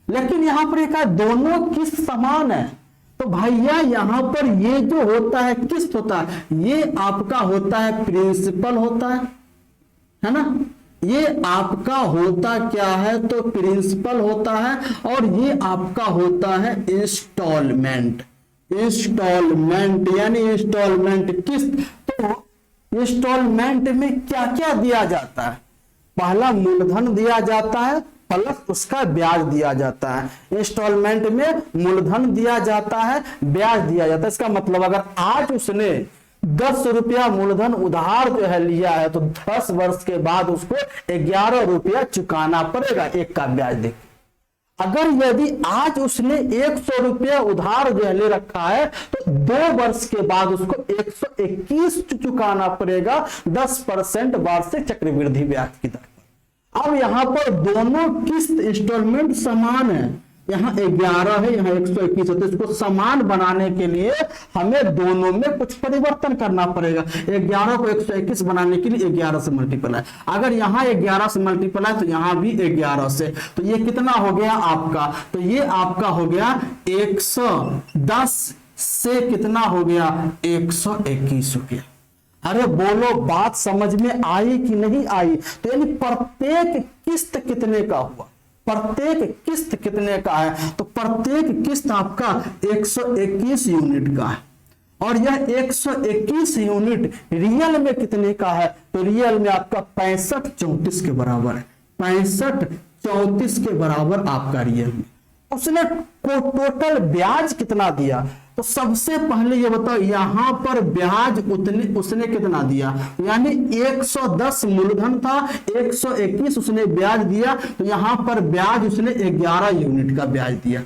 लेकिन यहां पर एक दोनों किस्त समान है, तो भैया यहां पर ये जो होता है किस्त होता है, ये आपका होता है प्रिंसिपल होता है ना, ये आपका होता क्या है, तो प्रिंसिपल होता है, और ये आपका होता है इंस्टॉलमेंट। इंस्टॉलमेंट यानी इंस्टॉलमेंट किस्त। तो इंस्टॉलमेंट में क्या क्या दिया जाता है, पहला मूलधन दिया जाता है प्लस उसका ब्याज दिया जाता है। इंस्टॉलमेंट में मूलधन दिया जाता है, ब्याज दिया जाता है। इसका मतलब अगर आज उसने 10 रुपया मूलधन उधार जो है लिया है, तो 10 वर्ष के बाद उसको 11 रुपया चुकाना पड़ेगा एक का ब्याज दे। अगर यदि आज उसने 100 रुपया उधार जो है ले रखा है, तो 2 वर्ष के बाद उसको 121 चुकाना पड़ेगा 10% वार्षिक चक्रवृद्धि ब्याज की दर पर। अब यहां पर दोनों किस्त इंस्टॉलमेंट समान है, यहाँ 11 है, यहाँ 121 है, तो इसको समान बनाने के लिए हमें दोनों में कुछ परिवर्तन करना पड़ेगा। 11 को 121 बनाने के लिए 11 से मल्टीपल है, अगर यहाँ 11 से मल्टीपल है तो यहाँ भी 11 से, तो ये कितना हो गया आपका, तो ये आपका हो गया 110 से कितना हो गया 121 हो गया। अरे बोलो बात समझ में आई कि नहीं आई? तो यानी प्रत्येक किस्त कितने का हुआ, प्रत्येक किस्त कितने का है, तो प्रत्येक किस्त आपका 121 यूनिट का है, और यह 121 यूनिट रियल में कितने का है, तो रियल में आपका 6534 के बराबर है, 6534 के बराबर आपका रियल में। उसने टोटल ब्याज कितना दिया, तो सबसे पहले ये बताओ यहां पर ब्याज उसने कितना दिया, यानी 110 मूलधन था, 121 उसने ब्याज दिया, तो यहां पर ब्याज उसने 11 यूनिट का ब्याज दिया।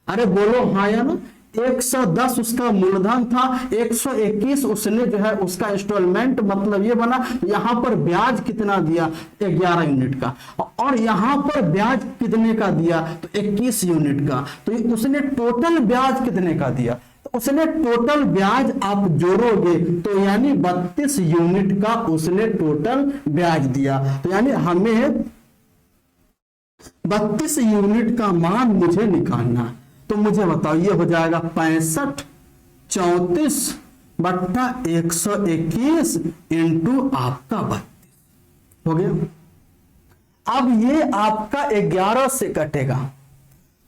अरे बोलो हाँ या ना, 110 उसका मूलधन था, 121 उसने जो है उसका इंस्टॉलमेंट, मतलब ये बना यहां पर ब्याज कितना दिया 11 यूनिट का, और यहां पर ब्याज कितने का दिया तो 21 यूनिट का, तो उसने टोटल ब्याज कितने का दिया, तो उसने टोटल ब्याज आप जोड़ोगे तो यानी 32 यूनिट का उसने टोटल ब्याज दिया। तो यानी हमें 32 यूनिट का मान मुझे निकालना, तो मुझे बताओ ये हो जाएगा 65 34 बट्टा 121 इंटू आपका 32 हो गया। अब ये आपका 11 से कटेगा,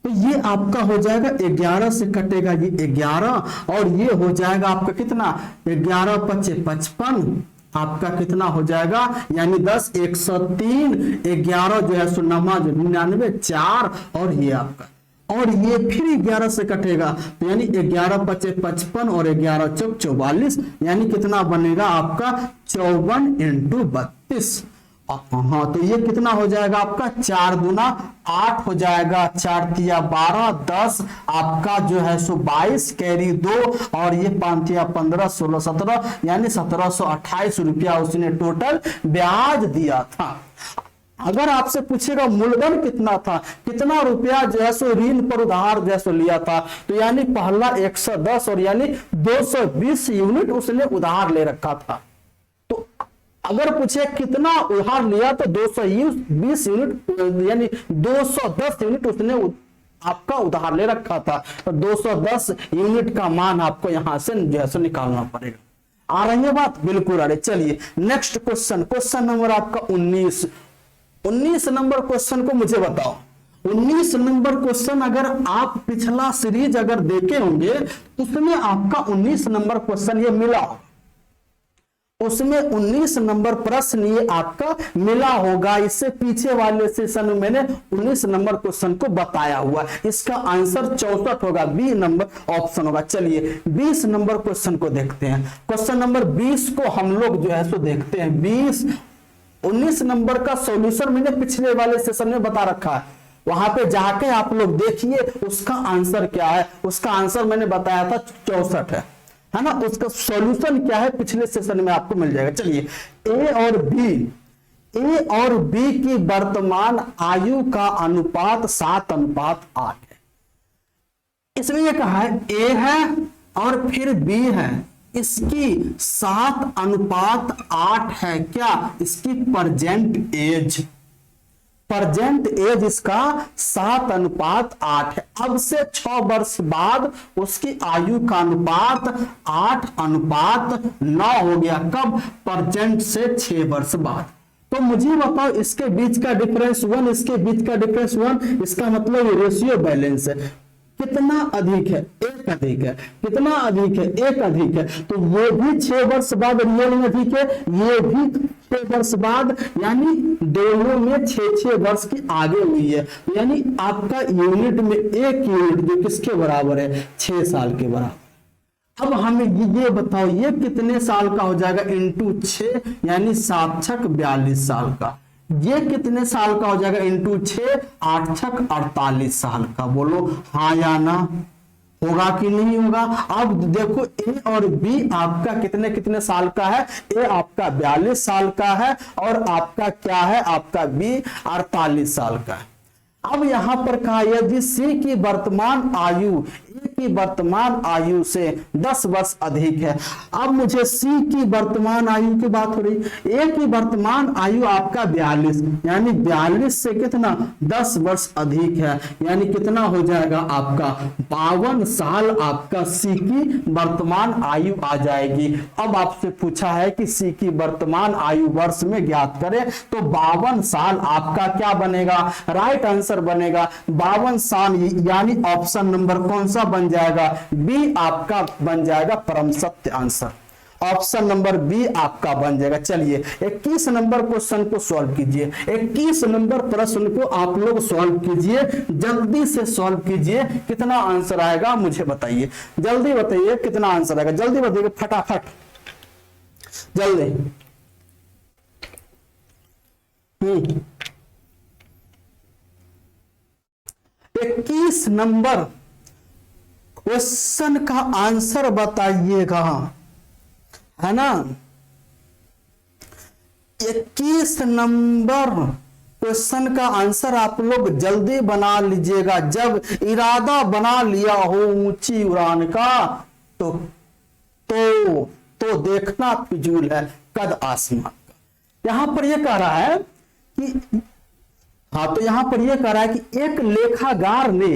तो ये आपका हो जाएगा 11 से कटेगा ये 11, और ये हो जाएगा आपका कितना 11 पचे 55, आपका कितना हो जाएगा यानी 10 103 11 जो है 99 4, और ये आपका, और ये फिर 11 से कटेगा तो यानी 11 पचे 55 और 11 चौक 44, यानी कितना बनेगा आपका 54 इंटू 32। हाँ तो ये कितना हो जाएगा आपका 4 दूना 8 हो जाएगा, 4 तिया 12 10 आपका जो है सो 22 कैरी 2, और ये 5 तिया 15 16 17 यानी 1728 रुपया उसने टोटल ब्याज दिया था। अगर आपसे पूछेगा मूलधन कितना था, कितना रुपया जो है सो ऋण पर उधार जो है सो लिया था, तो यानी पहला 110 और यानी 220 यूनिट उसने उधार ले रखा था। तो अगर पूछे कितना उधार लिया तो 220 यूनिट यानी 210 यूनिट उसने आपका उधार ले रखा था, तो 210 यूनिट का मान आपको यहां से जो है सो निकालना पड़ेगा। आ रही है बात, बिल्कुल आ रही। चलिए नेक्स्ट क्वेश्चन, क्वेश्चन नंबर आपका 19 नंबर क्वेश्चन को मुझे बताओ। 19 नंबर क्वेश्चन अगर आप पिछला सीरीज अगर देखे होंगे उसमें आपका 19 नंबर क्वेश्चन ये मिला होगा, उसमें 19 नंबर प्रश्न ये आपका मिला होगा। इससे पीछे वाले सेशन में मैंने 19 नंबर क्वेश्चन को बताया हुआ, इसका आंसर 64 होगा, बी नंबर ऑप्शन होगा। चलिए 20 नंबर क्वेश्चन को देखते हैं। क्वेश्चन नंबर 20 को हम लोग जो है सो देखते हैं। 19 नंबर का सॉल्यूशन मैंने पिछले वाले सेशन में बता रखा है, वहां पे जाके आप लोग देखिए उसका आंसर क्या है। उसका आंसर मैंने बताया था 64 है ना, उसका सॉल्यूशन क्या है पिछले सेशन में आपको मिल जाएगा। चलिए ए और बी की वर्तमान आयु का अनुपात 7:8 है। इसमें यह कहा है ए है और फिर बी है, इसकी 7:8 है, क्या इसकी प्रेजेंट एज, प्रेजेंट एज इसका 7:8 है। अब से 6 वर्ष बाद उसकी आयु का अनुपात 8:9 हो गया। कब? प्रेजेंट से 6 वर्ष बाद। तो मुझे बताओ इसके बीच का डिफरेंस 1, इसके बीच का डिफरेंस 1, इसका मतलब रेशियो बैलेंस है। कितना अधिक है? एक अधिक है। कितना अधिक है? एक अधिक है। तो ये भी 6 वर्ष बाद रियल में अधिक है, ये भी 6 वर्ष बाद, यानी दोनों में 6 वर्ष की आगे हुई है। यानी आपका यूनिट में एक यूनिट जो किसके बराबर है? 6 साल के बराबर। अब हमें ये बताओ ये कितने साल का हो जाएगा? इंटू 6 यानी 7 छक 42 साल का। ये कितने साल का हो जाएगा? इंटू 6 8 छक 48 साल का। बोलो हाँ या ना, होगा कि नहीं होगा? अब देखो ए और बी आपका कितने कितने साल का है? ए आपका 42 साल का है और आपका क्या है? आपका बी 48 साल का है। अब यहां पर कहा यदि सी की वर्तमान आयु ए की वर्तमान आयु से 10 वर्ष अधिक है। अब मुझे सी की वर्तमान आयु की बात हो रही, ए की वर्तमान आयु आपका 42 यानी 42 से कितना 10 वर्ष अधिक है, यानी कितना हो जाएगा आपका 52 साल आपका सी की वर्तमान आयु आ जाएगी। अब आपसे पूछा है कि सी की वर्तमान आयु वर्ष में ज्ञात करें, तो 52 साल आपका क्या बनेगा? राइट आंसर बनेगा 52 साल, यानी ऑप्शन नंबर कौन सा बन जाएगा? बी आपका बन जाएगा परम सत्य आंसर। ऑप्शन नंबर बी आपका बन जाएगा। चलिए 21 नंबर क्वेश्चन को सॉल्व कीजिए। 21 नंबर प्रश्न को आप लोग सॉल्व कीजिए, जल्दी से सॉल्व कीजिए। कितना आंसर आएगा मुझे बताइए, जल्दी बताइए कितना आंसर आएगा, जल्दी बताइए फटाफट जल्दी। 21 नंबर क्वेश्चन का आंसर बताइएगा, है ना। 21 नंबर क्वेश्चन का आंसर आप लोग जल्दी बना लीजिएगा। जब इरादा बना लिया हो ऊंची उड़ान का तो देखना फिजूल है कद आसमान का। यहां पर यह कह रहा है कि हाँ, तो यहां पर यह कह रहा है कि एक लेखागार ने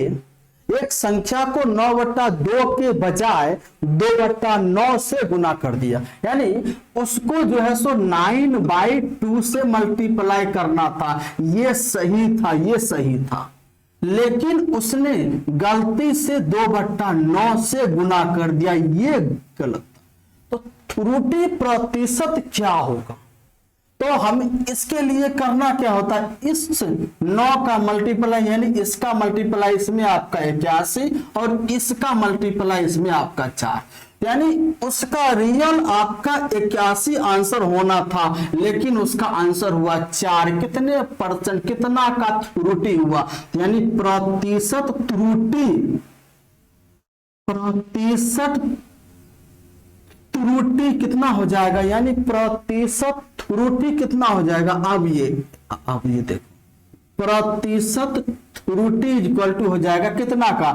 एक संख्या को 9/2 के बजाय 2/9 से गुना कर दिया, यानी उसको जो है सो 9/2 से मल्टीप्लाई करना था। ये सही था, ये सही था, लेकिन उसने गलती से 2/9 से गुना कर दिया, ये गलत था। तो त्रुटि प्रतिशत क्या होगा? तो हम इसके लिए करना क्या होता है, इस 9 का मल्टीप्लाई यानी इसका मल्टीप्लाई इसमें आपका 81 और इसका मल्टीप्लाई इसमें आपका 4, यानी उसका रियल आपका 81 आंसर होना था, लेकिन उसका आंसर हुआ 4। कितने परसेंट, कितना का त्रुटि हुआ, यानी प्रतिशत त्रुटि, त्रुटि कितना हो जाएगा, यानी प्रतिशत त्रुटि कितना हो जाएगा। अब ये देखो, प्रतिशत त्रुटि इक्वल टू हो जाएगा कितना का,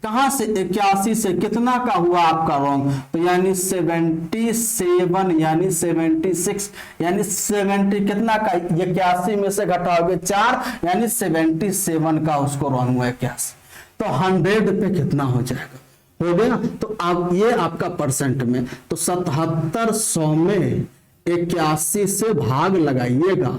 कहां से 81 से कितना का हुआ आपका रॉन्ग, तो यानी 77 यानी 76 यानी 70 कितना का, 81 में से घटाओगे 4 यानी 77 का उसको रॉन्ग हुआ 81। तो 100 पे कितना हो जाएगा, हो गया। तो अब ये आपका परसेंट में, तो 7700 में 81 से भाग लगाइएगा,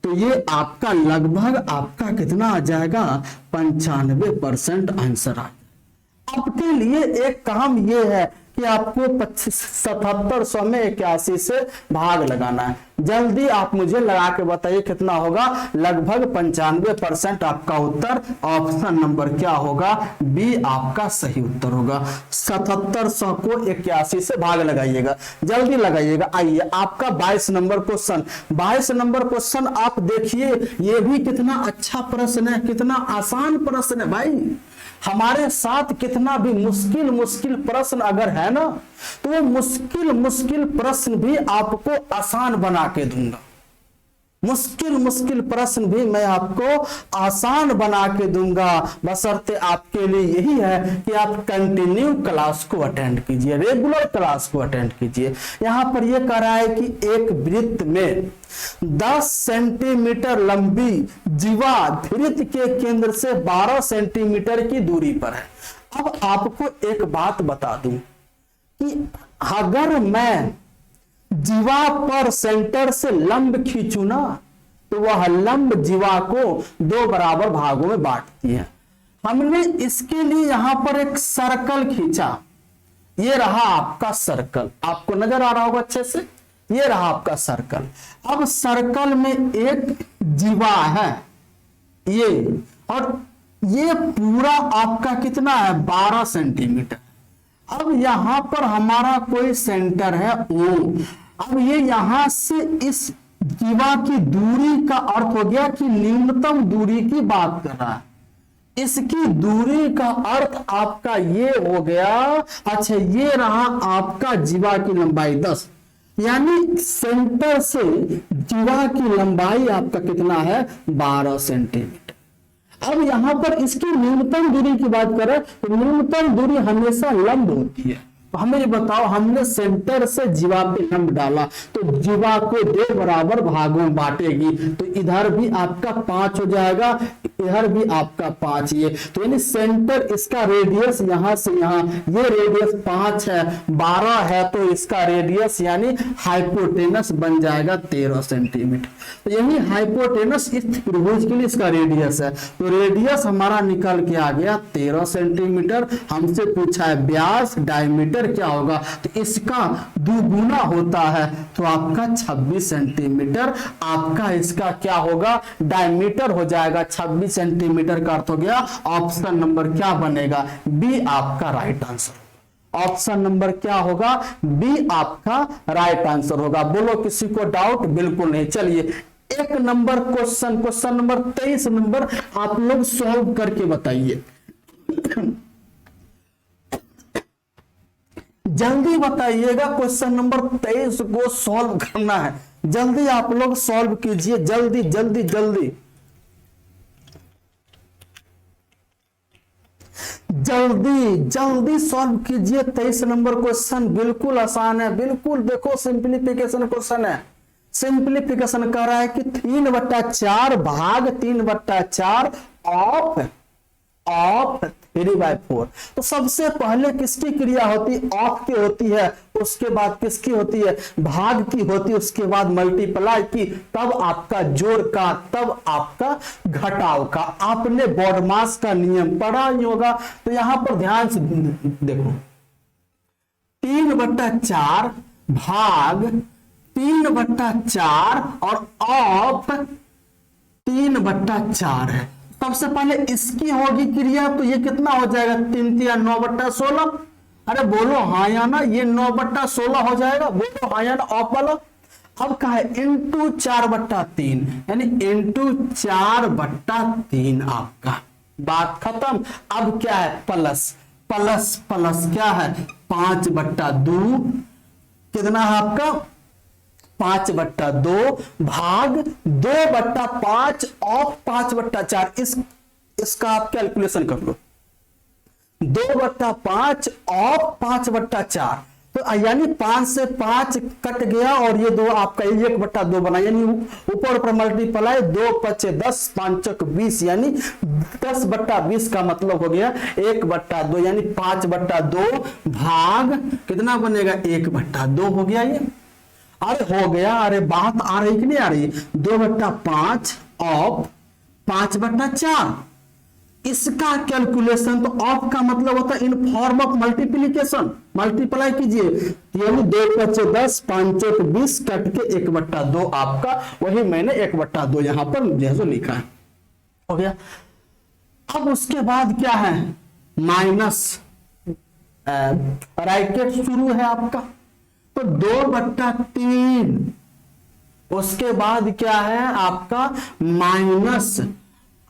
तो ये आपका लगभग आपका कितना आ जाएगा, 95% आंसर आ जाएगा। आपके लिए एक काम ये है कि आपको 7700 में 81 से भाग लगाना है। जल्दी आप मुझे लगा के बताइए कितना होगा, लगभग 95% आपका उत्तर ऑप्शन नंबर क्या होगा, बी आपका सही उत्तर होगा। 7700 को 81 से भाग लगाइएगा, जल्दी लगाइएगा। आइए आपका 22 नंबर क्वेश्चन, 22 नंबर क्वेश्चन आप देखिए, ये भी कितना अच्छा प्रश्न है, कितना आसान प्रश्न है भाई। हमारे साथ कितना भी मुश्किल प्रश्न अगर है ना, तो वो मुश्किल प्रश्न भी आपको आसान बना के दूंगा। मुश्किल प्रश्न भी मैं आपको आसान बना के दूंगा, बशर्ते आपके लिए यही है कि आप कंटिन्यू क्लास को अटेंड कीजिए, रेगुलर क्लास को अटेंड कीजिए। यहां पर यह कह रहा है कि एक वृत्त में 10 सेंटीमीटर लंबी जीवा वृत्त के केंद्र से 12 सेंटीमीटर की दूरी पर है। अब आपको एक बात बता दूं कि अगर मैं जीवा पर सेंटर से लंब खींचू ना, तो वह लंब जीवा को 2 बराबर भागों में बांटती है। हमने इसके लिए यहां पर एक सर्कल खींचा, ये रहा आपका सर्कल, आपको नजर आ रहा होगा अच्छे से, ये रहा आपका सर्कल। अब सर्कल में एक जीवा है ये, और ये पूरा आपका कितना है, 12 सेंटीमीटर। अब यहां पर हमारा कोई सेंटर है O। अब ये यहां से इस जीवा की दूरी का अर्थ हो गया कि न्यूनतम दूरी की बात कर रहा है। इसकी दूरी का अर्थ आपका ये हो गया, अच्छा ये रहा आपका जीवा की लंबाई 10, यानी सेंटर से जीवा की लंबाई आपका कितना है, 12 सेंटीमीटर। अब यहां पर इसकी न्यूनतम दूरी की बात करें तो न्यूनतम दूरी हमेशा लंब होती है। तो हमें ये बताओ, हमने सेंटर से जीवा पे लंब डाला तो जीवा को 2 बराबर भागों में बांटेगी, तो इधर भी आपका 5 हो जाएगा, इधर भी आपका 5। ये तो यानी सेंटर, इसका रेडियस यहां से यहां, ये रेडियस 5 है, 12 है, तो इसका रेडियस यानी हाइपोटेनस बन जाएगा 13 सेंटीमीटर। तो यही हाइपोटेनस इस त्रिभुज के लिए इसका रेडियस है, तो रेडियस हमारा निकल के आ गया 13 सेंटीमीटर। हमसे पूछा है व्यास, डायमीटर क्या होगा, तो इसका दुगुना होता है, तो आपका 26 सेंटीमीटर आपका इसका क्या होगा, डायमीटर हो जाएगा। 26 सेंटीमीटर का अर्थ हो गया ऑप्शन नंबर क्या बनेगा, बी आपका राइट आंसर। ऑप्शन नंबर क्या होगा, बी आपका राइट आंसर होगा। बोलो किसी को डाउट, बिल्कुल नहीं। चलिए एक number question, question number 23 number आप लोग सॉल्व करके बताइए। जल्दी बताइएगा, क्वेश्चन नंबर 23 को सॉल्व करना है। जल्दी आप लोग सॉल्व कीजिए, जल्दी जल्दी जल्दी जल्दी जल्दी सॉल्व कीजिए। 23 नंबर क्वेश्चन बिल्कुल आसान है, बिल्कुल देखो सिंप्लीफिकेशन क्वेश्चन है। सिंप्लीफिकेशन कर रहा है कि 3/4 भाग 3/4 ऑफ 3/4। तो सबसे पहले किसकी क्रिया होती है? ऑफ की होती है, उसके बाद किसकी होती है? भाग की होती है, उसके बाद मल्टीप्लाई की, तब आपका जोड़ का, तब आपका घटाव का। आपने बॉडमास का नियम पढ़ा ही होगा। तो यहां पर ध्यान से देखो, 3/4 भाग 3/4 और ऑफ 3/4 है। सबसे पहले इसकी होगी क्रिया, तो ये कितना हो जाएगा? 3 × 9/16। अरे बोलो हाँ या ना, ये 9/16 हो जाएगा। बोलो हाँ या ना ऑफ वाला। अब क्या है? इंटू 4/3, यानी इंटू 4/3 आपका। बात खत्म। अब क्या है? प्लस प्लस प्लस क्या है? 5/2 कितना है आपका? 5/2 भाग 2/5 ऑफ 5/4। इसका आप कैलकुलेशन कर लो। 2/5 ऑफ 5/4, तो यानी 5 से 5 कट गया और ये 2 आपका 1/2 बना, यानी ऊपर ऊपर मल्टीप्लाई 2 × 5 = 10, 5 × 20, यानी 10/20 का मतलब हो गया 1/2, यानी 5/2 भाग कितना बनेगा? 1/2 हो गया ये। अरे हो गया। अरे बात आ रही कि नहीं आ रही? 2/5 ऑफ 5/4, इसका कैलकुलेशन। तो ऑफ का मतलब होता है in form of multiplication, multiply कीजिए, यानी 2 × 5 = 10, 5 × 20 कट के 1/2 आपका, वही मैंने 1/2 यहां पर जैसे लिखा है। हो गया। अब उसके बाद क्या है? माइनस ब्रैकेट शुरू है आपका, तो 2/3, उसके बाद क्या है आपका? माइनस,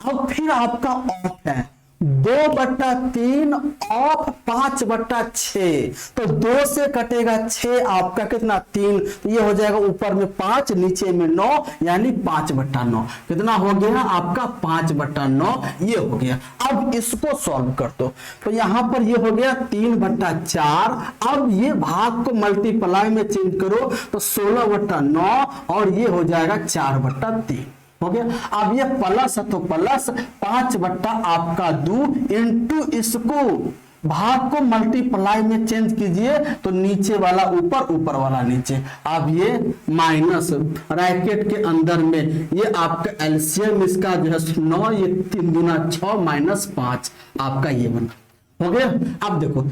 अब फिर आपका ऑफ है 2/3 ऑफ 5/6, तो 2 से कटेगा 6 आपका कितना? 3, तो ये हो जाएगा ऊपर में 5 नीचे में 9, यानी 5/9 कितना हो गया आपका? 5/9 ये हो गया। अब इसको सॉल्व कर दो, तो यहां पर ये हो गया 3/4। अब ये भाग को मल्टीप्लाई में चेंज करो तो 16/9 और ये हो जाएगा 4/3 हो गया। अब ये प्लस है तो प्लस 5/2 इंटू इसको भाग को मल्टीप्लाई में चेंज कीजिए, तो नीचे वाला ऊपर, ऊपर वाला नीचे। अब ये माइनस ब्रैकेट के अंदर में ये आपका एलसीएम इसका जो है 9, ये 3 × 6 - 5 आपका ये बना। हो गया। अब देखो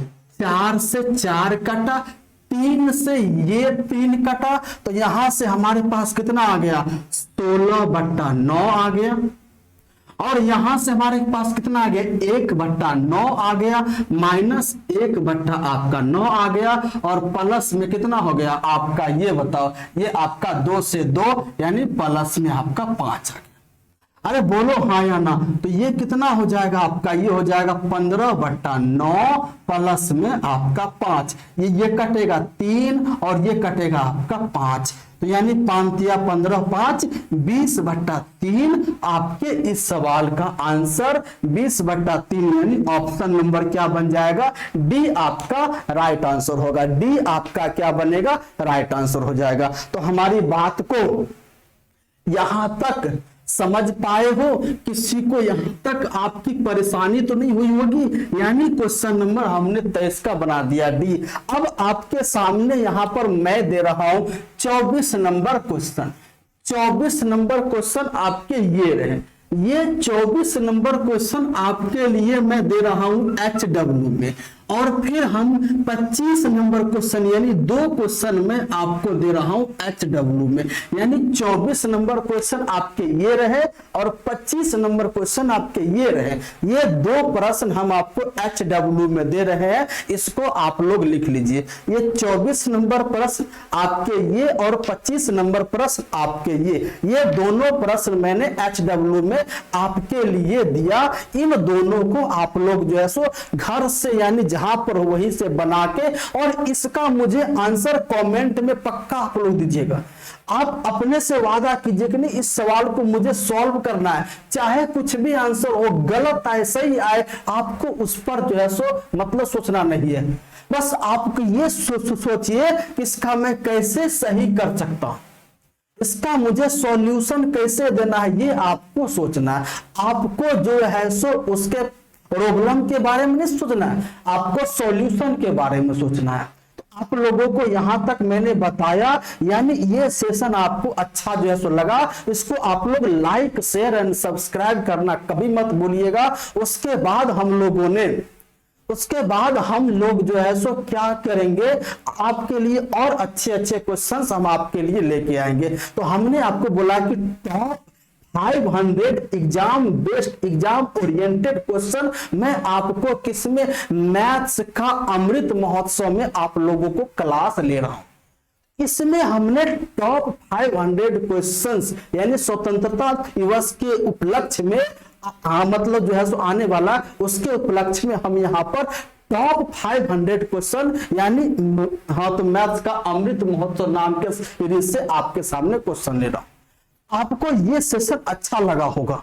4 से 4 कटा, 3 से ये 3 कटा, तो यहां से हमारे पास कितना आ गया? 16/9 आ गया। और यहां से हमारे पास कितना आ गया? 1/9 आ गया, माइनस 1/9 आ गया, और प्लस में कितना हो गया आपका? ये बताओ, ये आपका 2 से 2, यानी प्लस में आपका 5 आ गया। अरे बोलो हाँ या ना। तो ये कितना हो जाएगा आपका? ये हो जाएगा 15/9 प्लस में आपका 5, ये कटेगा 3 और ये कटेगा आपका 5, तो यानी 5 × 15 = 5, 20/3 आपके इस सवाल का आंसर 20/3, यानी ऑप्शन नंबर क्या बन जाएगा? डी आपका राइट आंसर होगा। डी आपका क्या बनेगा? राइट आंसर हो जाएगा। तो हमारी बात को यहां तक समझ पाए हो? किसी को यहां तक आपकी परेशानी तो नहीं हुई होगी? यानी क्वेश्चन नंबर हमने 23 का बना दिया डी। अब आपके सामने यहां पर मैं दे रहा हूं 24 नंबर क्वेश्चन। 24 नंबर क्वेश्चन आपके ये रहे। ये 24 नंबर क्वेश्चन आपके लिए मैं दे रहा हूं HW में, और फिर हम 25 नंबर क्वेश्चन यानी 2 क्वेश्चन में आपको दे रहा हूं HW में। यानी 24 नंबर क्वेश्चन आपके ये रहे और 25 नंबर क्वेश्चन आपके ये रहे। ये 2 प्रश्न हम आपको HW में दे रहे हैं, इसको आप लोग लिख लीजिए। ये 24 नंबर प्रश्न आपके ये और 25 नंबर प्रश्न आपके ये दोनों प्रश्न मैंने HW में आपके लिए दिया। इन दोनों को आप लोग जो है सो घर से, यानी जहां पर वहीं से बना के, और इसका मुझे आंसर कमेंट में पक्का आप लोग दीजिएगा। आप अपने से वादा कीजिए कि नहीं, इस सवाल को मुझे सॉल्व करना है, चाहे कुछ भी आंसर हो, गलत आए सही आए, आपको उस पर जो है सो मतलब सोचना नहीं है। बस आपको ये सोचिए कि इसका मैं कैसे सही कर सकता हूं, इसका मुझे सॉल्यूशन कैसे देना है, ये आपको सोचना है। आपको जो है सो उसके प्रॉब्लम के बारे में नहीं सोचना है, आपको सॉल्यूशन के बारे में सोचना है। तो आप लोगों को यहां तक मैंने बताया, यानी ये सेशन आपको अच्छा जो है सो लगा, इसको आप लोग लाइक शेयर एंड सब्सक्राइब करना कभी मत भूलिएगा। उसके बाद हम लोग जो है सो क्या करेंगे, आपके लिए और अच्छे अच्छे क्वेश्चंस हम आपके लिए लेके आएंगे। तो हमने आपको बोला कि top 500 exam based exam oriented question मैं आपको किसमें, मैथ्स का अमृत महोत्सव में आप लोगों को क्लास ले रहा हूं। इसमें हमने टॉप 500 क्वेश्चंस यानी स्वतंत्रता दिवस के उपलक्ष्य में मतलब जो है सो आने वाला, उसके उपलक्ष्य में हम यहाँ पर टॉप 500 क्वेश्चन यानी तो मैथ्स का अमृत महोत्सव नाम के सीरीज से आपके सामने क्वेश्चन ले रहा हूं। आपको ये सेशन अच्छा लगा होगा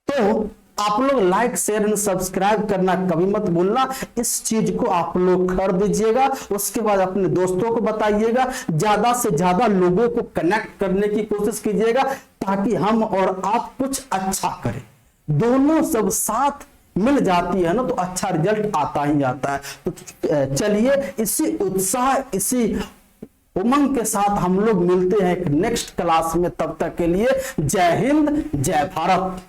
तो आप लोग लाइक शेयर एंड सब्सक्राइब करना कभी मत भूलना। इस चीज को आप लोग कर दीजिएगा, उसके बाद अपने दोस्तों को बताइएगा, ज्यादा से ज्यादा लोगों को कनेक्ट करने की कोशिश कीजिएगा, ताकि हम और आप कुछ अच्छा करें। दोनों सब साथ मिल जाती है ना तो अच्छा रिजल्ट आता ही आता है। तो चलिए इसी उत्साह, इसी उमंग के साथ हम लोग मिलते हैं नेक्स्ट क्लास में। तब तक के लिए जय हिंद, जय भारत।